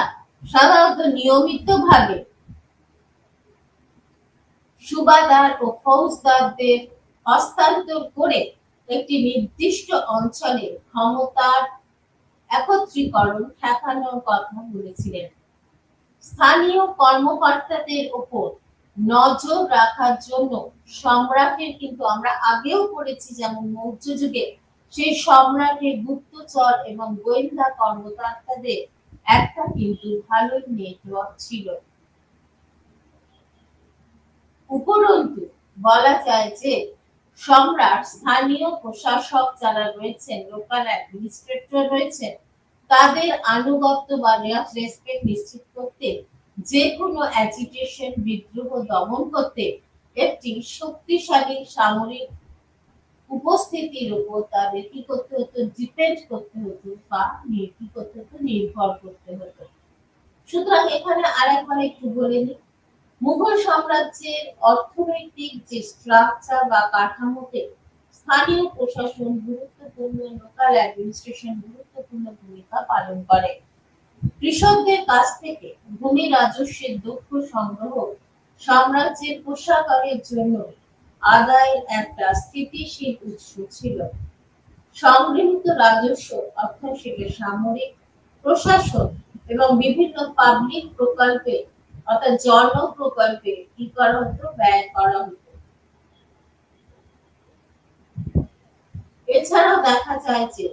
সাধারণত নিয়মিতভাবে সুবাদার ও ফৌজদারদের হস্তান্তর করে একটি নির্দিষ্ট অঞ্চলে ক্ষমতার একত্রীকরণ ঠেকানোর কথা বলেছিলেন। স্থানীয় কর্মকর্তাদের উপর নজর রাখার জন্য সম্রাটের, কিন্তু আমরা আগেও পড়েছি যেমন মৌর্য যুগে সেই সম্রাটের গুপ্তচর এবং গোয়েন্দা কর্মকর্তাদের একটা কিন্তু ভালো নেটওয়ার্ক ছিল। উপরন্তু বলা যায় যে সম্রাট স্থানীয় প্রশাসক যারা রয়েছেন, লোকাল অ্যাডমিনিস্ট্রেটর রয়েছেন, তাদের আনুগত্য বা রেসপেক্ট নিশ্চিত করতে, যে কোনো অ্যাজিটেশন বিদ্রোহ দমন করতে একটি শক্তিশালী সামরিক উপস্থিতির উপর তাদের কি করতে হতো? ডিপেন্ড করতে হতো বা কি করতে হতো? নির্ভর করতে হতো। সুতরাং এখানে আরেকবার একটু বলে নিই, মুঘল সাম্রাজ্যের অর্থনৈতিক যে স্ট্রাকচার বা কাঠামোতে স্থানীয় প্রশাসন গুরুত্বপূর্ণ, লোকাল অ্যাডমিনিস্ট্রেশন গুরুত্বপূর্ণ ভূমিকা পালন করে। কৃষকদের কাছ থেকে ভূমি রাজস্বের দক্ষ সংগ্রহ সাম্রাজ্যের কোষাগারের জন্য আদায়ের একটা স্থিতিশীল উৎস ছিল। সংগৃহীত রাজস্ব অর্থাৎ সেটা সামরিক, প্রশাসন এবং বিভিন্ন পাবলিক প্রকল্পে অর্থাৎ জনপ্রকল্পে কি করা হতো? ব্যয় করা হতো। এছাড়াও দেখা যায় যে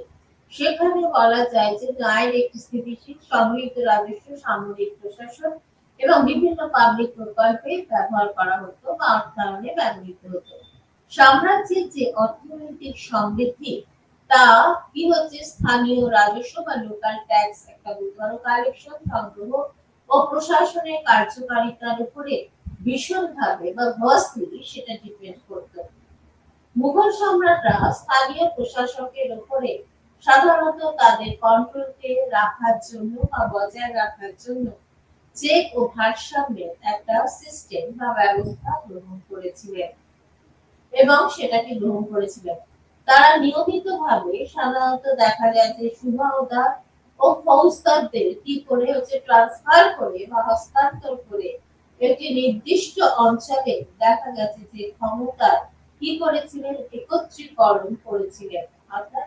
সেখানে বলা যায় যে আয়ের একটি স্থিতিশীল সংগৃহীত রাজস্ব সামরিক, প্রশাসন এবং বিভিন্ন পাবলিক প্রকল্পে ব্যবহার করা হতো বা অর্থায়নে ব্যবহৃত হতো। সাম্রাজ্যের যে অর্থনৈতিক সমৃদ্ধি তা কি হচ্ছে? স্থানীয় রাজস্ব বা লোকাল ট্যাক্স, একটা বড় কালেকশন, সংগ্রহ ও প্রশাসনের কার্যকারিতার উপরে ভীষণভাবে বা ভার্সলি সেটা ডিপেন্ড করত। মুঘল সম্রাটরা স্থানীয় প্রশাসকের উপরে সাধারণত তাদের কন্ট্রোলকে রাখার জন্য বা বজায় রাখার জন্য চেক ও ভারসাম্যের একটা সিস্টেম বা ব্যবস্থা গ্রহণ করেছিলেন এবং সেটাকে গ্রহণ করেছিলেন। তারা নিয়মিতভাবে সাধারণত দেখা যায় যে সুবাহদার ও ফৌজদারদের কি করে হচ্ছে ট্রান্সফার করে বা হস্তান্তর করে একটি নির্দিষ্ট অঞ্চলে দেখা গেছে যে ক্ষমতার কি করেছিলেন? একত্রীকরণ করেছিলেন, অর্থাৎ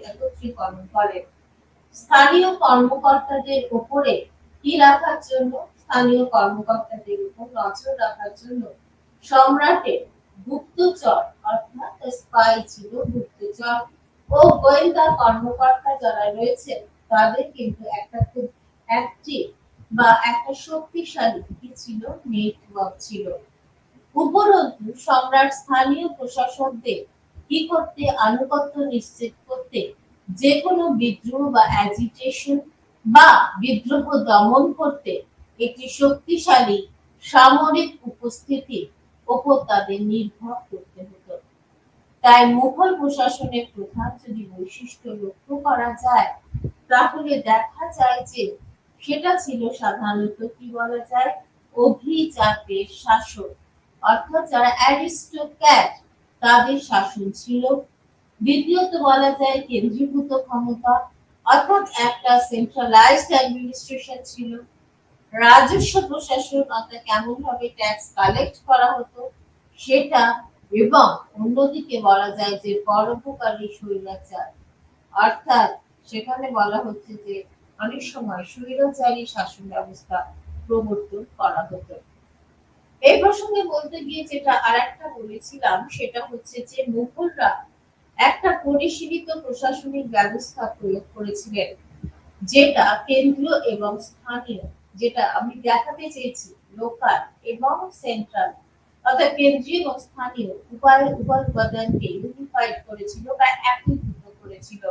একত্রীকরণ করেন। স্থানীয় কর্মকর্তাদের উপরে কি রাখার জন্য? স্থানীয় কর্মকর্তাদের উপর নজর রাখার জন্য সম্রাটের গুপ্তচর অর্থাৎ স্পাই ছিল, গুপ্তচর ও গোয়েন্দা কর্মকর্তা যারা রয়েছে তাদের কিন্তু একটা খুব অ্যাক্টিভ বা একটা শক্তিশালী কি ছিল? নেটওয়ার্ক ছিল। উপরন্তু সম্রাট স্থানীয় প্রশাসকদের কি করতে? আনুগত্য নিশ্চিত করতে, যে কোনো বিদ্রোহ বা অ্যাজিটেশন বা বিদ্রোহ দমন করতে একটি শক্তিশালী সামরিক উপস্থিতি ওপর তাদের নির্ভর করতে হতো। তাই মুঘল প্রশাসনের প্রধান যদি বৈশিষ্ট্য লক্ষ্য করা যায় তাহলে দেখা যায় যে সেটা ছিল সাধারণত কি বলা যায়? অভিজাতের শাসন, অর্থাৎ যারা অ্যারিস্টোক্র্যাট তাদের শাসন ছিল। দ্বিতীয়ত বলা যায় কেন্দ্রীভূত ক্ষমতা, অর্থাৎ একটা সেন্ট্রালাইজড অ্যাডমিনিস্ট্রেশন ছিল। রাজস্ব প্রশাসন অর্থাৎ কেমন ভাবে ট্যাক্স কালেক্ট করা হতো সেটা, এবং অন্যদিকে বলা যায় যে পরোপকারী স্বৈরাচার, অর্থাৎ সেখানে বলা হচ্ছে যে অনেক সময় স্বৈরাচারী শাসন ব্যবস্থা প্রবর্তন করা হতো। এই প্রসঙ্গে বলতে গিয়ে যেটা আরেকটা বলেছিলাম সেটা হচ্ছে যে মুঘলরা একটা পরিশীলিত প্রশাসনিক ব্যবস্থা প্রয়োগ করেছিলেন, যেটা কেন্দ্রীয় এবং স্থানীয়, যেটা আমি দেখাতে চেয়েছি লোকাল এবং সেন্ট্রাল, অর্থাৎ কেন্দ্রীয় এবং স্থানীয় উভয় উপাদানকে ইউনিফাইড করেছিল বা একীভূত করেছিল।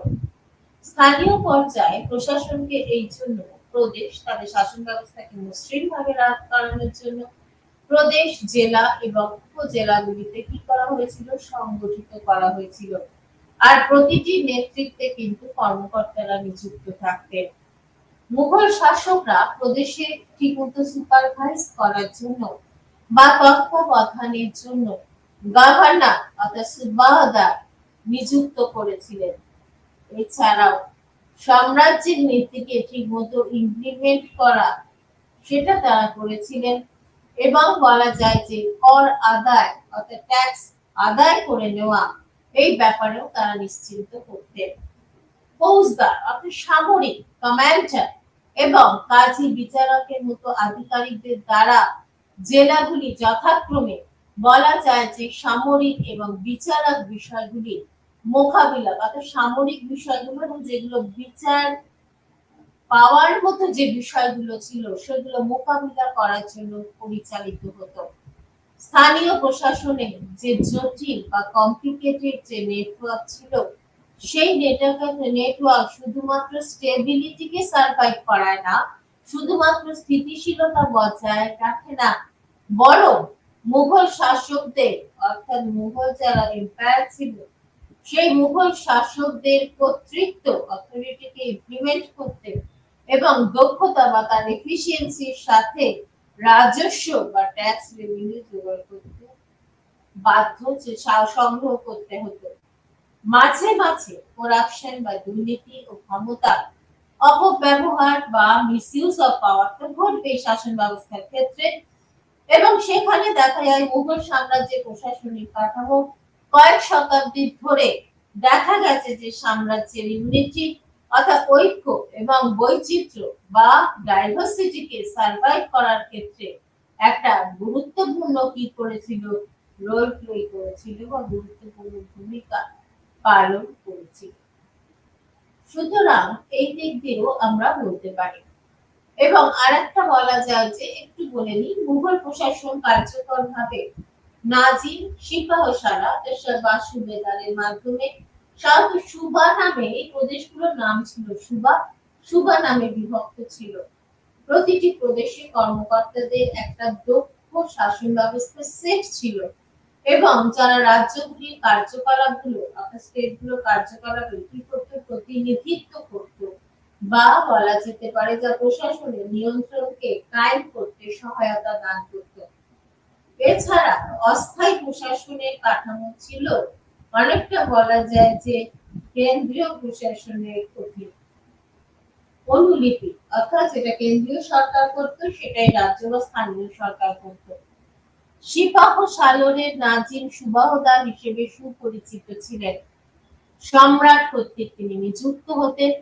স্থানীয় পর্যায়ে প্রশাসনকে এই জন্য প্রদেশ তাদের শাসন ব্যবস্থাকে মসৃণ ভাবে করানোর জন্য প্রদেশ, জেলা এবং উপজেলাগুলিতে কি করা হয়েছিল, সংগঠিত করা হয়েছিল। আর প্রতিটি নেতৃত্বে কিন্তু কর্মকর্তারা নিযুক্ত থাকতেন। মুঘল শাসকরা প্রদেশে ঠিকমতো সুপারভাইজ করার জন্য বা তত্ত্বাবধানের জন্য গভর্নর অর্থাৎ সুবাহদার নিযুক্ত করেছিলেন। এছাড়াও সাম্রাজ্যের নীতিকে ঠিকমতো ইমপ্লিমেন্ট করা সেটা তারা করেছিলেন, এবং বলা যায় যে কর আদায় অর্থাৎ ট্যাক্স আদায় করে নেওয়া এই ব্যাপারেও তারা নিশ্চিন্ত করতেন। ফৌজদার অর্থাৎ সামরিক কমান্ডার এবং কাজী বিচারকের মতো আধিকারিকদের দ্বারা জেলাগুলি যথাক্রমে বলা যায় যে সামরিক এবং বিচারক বিষয়গুলি মোকাবিলা, অর্থাৎ সামরিক বিষয়গুলো এবং যেগুলো বিচার পাওয়ার মতো যে বিষয়গুলো ছিল সেগুলো মোকাবিলা করার জন্য পরিচালিত হতো। স্থানীয় প্রশাসনে যে জটিল বা কমপ্লিকেটেড যে নেটওয়ার্ক ছিল, সেই নেটওয়ার্ক শুধুমাত্র স্টেবিলিটিকে সার্ভাইভ করায় না, শুধুমাত্র স্থিতিশীলতা বজায় রাখে না, বরং মুঘল শাসকদের অর্থাৎ মুঘল যারা এম্পায়ার ছিল সেই মুঘল শাসকদের কর্তৃত্ব অথরিটিকে ইমপ্লিমেন্ট করতে এবং দক্ষতা বা তার এফিসিয়েন্সির সাথে রাজস্ব বা ট্যাক্স রেভিনিউ জোগাড় করতে বাধ্য, যে সংগ্রহ করতে হতো। মাঝে মাঝে করাপশন বা দুর্নীতি ও ক্ষমতা অপব্যবহার বা মিসইউজ অফ পাওয়ার তো ঘটবে শাসন ব্যবস্থার ক্ষেত্রে, এবং সেখানে দেখা যায় মুঘল সাম্রাজ্যের প্রশাসনিক কাঠামো কয়েক শতাব্দী ধরে দেখা গেছে যে সাম্রাজ্যের ইউনিটি অর্থাৎ ঐক্য এবং বৈচিত্র্য বা ডাইভার্সিটিকে সার্ভাইভ করার ক্ষেত্রে একটা গুরুত্বপূর্ণ কি করেছিল, রোল প্লে করেছিল বা গুরুত্বপূর্ণ ভূমিকা পালন করেছিল। সুতরাং এই দিক দিয়েও আমরা বলতে পারি। এবং আরেকটা বলা যায় যে একটু বলে নিই, মুঘল প্রশাসন কার্যকর ভাবে নাজিম সিপাহসালা বা সুবেদারের মাধ্যমে সাধারণত সুবা নামে এই প্রদেশগুলোর নাম ছিল সুবা নামে বিভক্ত ছিল। প্রতিটি প্রদেশে কর্মকর্তাদের একটা দক্ষ শাসন ব্যবস্থা সেট ছিল, এবং যারা রাজ্যগুলির কার্যকলাপগুলো অর্থাৎ স্টেটগুলোর কার্যকলাপে কি করতো, প্রতিনিধিত্ব করতো বা বলা যেতে পারে যা প্রশাসনের নিয়ন্ত্রণকে কায়েম করতে সহায়তা দান করত। এছাড়া অস্থায়ী প্রশাসনের কাঠামো ছিল অনেকটা বলা যায় যে কেন্দ্রীয় প্রশাসনের অধীন অনুলিপি, অর্থাৎ যেটা কেন্দ্রীয় সরকার করতো সেটাই রাজ্য বা স্থানীয় সরকার করতো। সিপাহ সালরের নাজিম সুবাহদার হিসেবে সুপরিচিত ছিলেন। সম্রাট কর্তৃক তিনি নিযুক্ত হতেন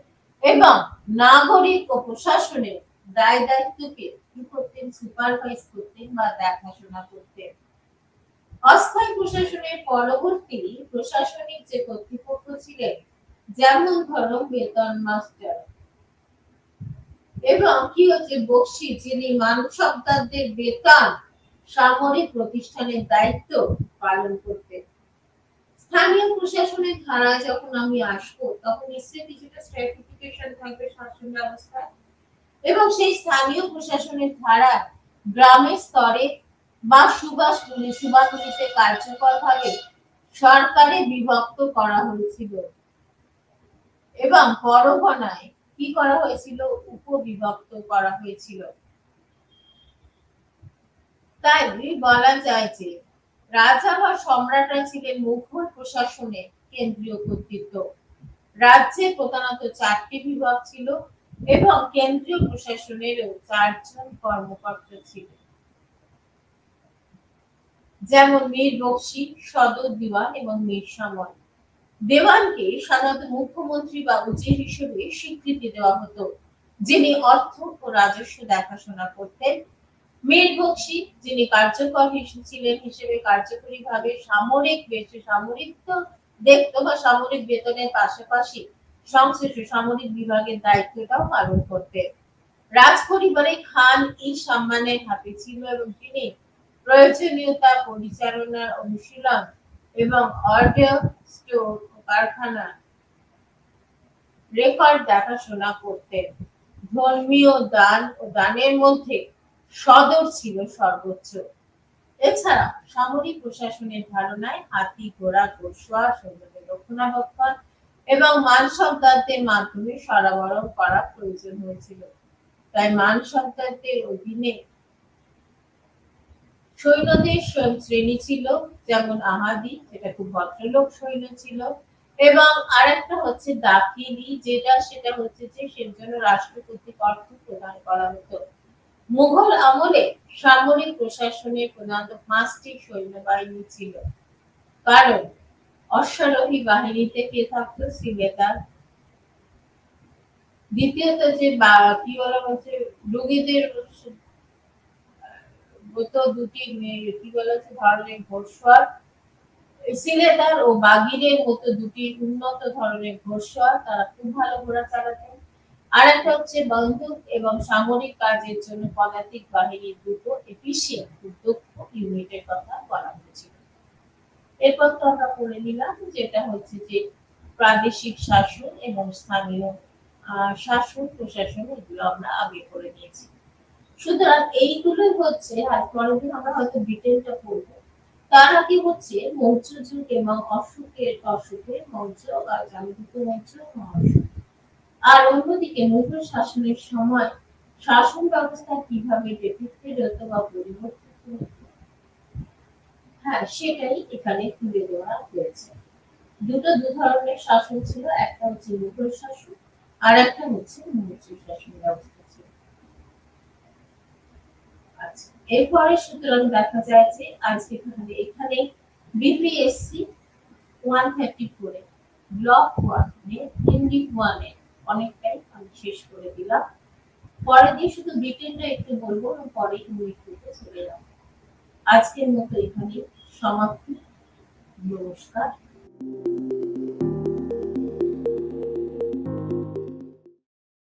এবং নাগরিক ও প্রশাসনের দায় দায়িত্বকে কি করতেন, সুপারভাইজ করতেন বা দেখাশোনা করতেন। অস্থায়ী প্রশাসনের পরবর্তী প্রশাসনিক যে কর্তৃপক্ষ ছিলেন, যেমন ধরো বেতন মাস্টার এবং কি হচ্ছে বক্সি, যিনি মানব সন্তানদের বেতন সামরিক প্রতিষ্ঠানের দায়িত্ব পালন করতেন। স্থানীয় প্রশাসনের ধারা যখন আমি আসবো তখন নিশ্চয়ই কিছুটা স্ট্র্যাটিফিকেশন থাকবে শাসন ব্যবস্থায়, এবং সেই স্থানীয় প্রশাসনের ধারা গ্রামের স্তরে বা সুবাগুলিতে কার্যকরভাবে সরকারে বিভক্ত করা হয়েছিল এবং পরগনায় কি করা হয়েছিল, উপবিভক্ত করা হয়েছিল। তাই বলা যায় যে রাজা বা সম্রাটরা ছিলেন মুঘল প্রশাসনের কেন্দ্রীয় কর্তৃত্ব। রাজ্যে প্রধানত 4টি বিভাগ ছিল, এবং কেন্দ্রীয় প্রশাসনেরও 4 জন কর্মকর্তা ছিলেন, যেমন মীর বখশী, সদর দিওয়ান এবং মীর সামল। দেওয়ানকে সাধারণত মুখ্যমন্ত্রী বা উজির হিসেবে স্বীকৃতি দেওয়া হতো, যিনি অর্থ ও রাজস্ব দেখাশোনা করতেন। মীর বখশী, যিনি কার্যকর ছিলেন হিসেবে কার্যকরীভাবে সামরিক তো দেখত বা সামরিক বেতনের পাশাপাশি সংশ্লিষ্ট সামরিক বিভাগের দায়িত্বটাও পালন করতেন। রাজ পরিবারে খান ই সম্মানের হাতে ছিল এবং তিনি প্রয়োজনীয়তা পরিচালনার অনুশীলন এবং অর্ডার স্টোর ও কারখানা রেকর্ড দেখাশোনা করতেন। ধর্মীয় দান ও দানের মধ্যে সদর ছিল সর্বোচ্চ। এছাড়া সামরিক প্রশাসনের ধারণায় হাতি, ঘোড়া, ঘোড়সওয়ার, সৈন্যদের রক্ষণাবেক্ষণ এবং মান সম্পদের মাধ্যমে সরবরাহ করা প্রয়োজন হয়েছিল। তাই মান সম্পদের অধীনে সৈন্যদের শ্রেণী ছিল, যেমন আহাদি, যেটা খুব ভদ্রলোক সৈন্য ছিল, এবং আরেকটা হচ্ছে দাখিলি, সেটা হচ্ছে যে সেজন্য রাষ্ট্র কর্তৃক অর্থ প্রদান করা হতো। মুঘল আমলে সামরিক প্রশাসনের প্রধানত 5টি সৈন্যবাহিনী ছিল, কারণ অশ্বারোহী বাহিনীতে কে থাকতো? সিলেদার। দ্বিতীয়ত যে কি বলা হচ্ছে রোগীদের মতো দুটি কি বলা হচ্ছে ধরনের ঘোড়সওয়ার, সিলেদার ও বাগিরের মতো দুটি উন্নত ধরনের ঘোড়সওয়ার, তারা খুব ভালো ঘোড়া চালাতেন। আর একটা হচ্ছে বন্দুক এবং সামরিক কাজের জন্য পদাতিক বাহিনীর দুটো এফিশিয়েন্ট দক্ষ ইউনিটের কথা বলা হয়েছিল। এরপর তো আমরা পড়ে নিলাম যেটা হচ্ছে যে প্রাদেশিক শাসন এবং স্থানীয় শাসন প্রশাসন, এগুলো আমরা আগে করে নিয়েছি। সুতরাং এইগুলোই হচ্ছে, আর পরের দিন আমরা হয়তো ডিটেলটা পড়বো। তার আগে হচ্ছে মৌর্য যুগ এবং অশোকের মৌর্য বা জামগুপ্ত মৌর্য মহাশোক। আর অন্যদিকে মুঘল শাসনের সময় শাসন ব্যবস্থা কিভাবে ডেভেলপমেন্ট হতো বা পরিবর্তিত হতো, হ্যাঁ সেটাই এখানে তুলে দেওয়া হয়েছে। দু ধরনের শাসন ছিল, একটা হচ্ছে মুঘল শাসন আর একটা হচ্ছে মৌর্য শাসন ব্যবস্থা ছিল। আচ্ছা, এরপরে সুতরাং দেখা যায় যে আজকে তাহলে এখানে বিপিএসসি 134 এ ব্লক 1 এ ইউনিট 1 এ অনেকটাই আমি শেষ করে দিলাম। পরে দিয়ে শুধু ডিটেইলটা একটু বলবো এবং পরে ইউনিট 2 তে চলে যাব। আজকের মতো এখানে সমাপ্তি। নমস্কার।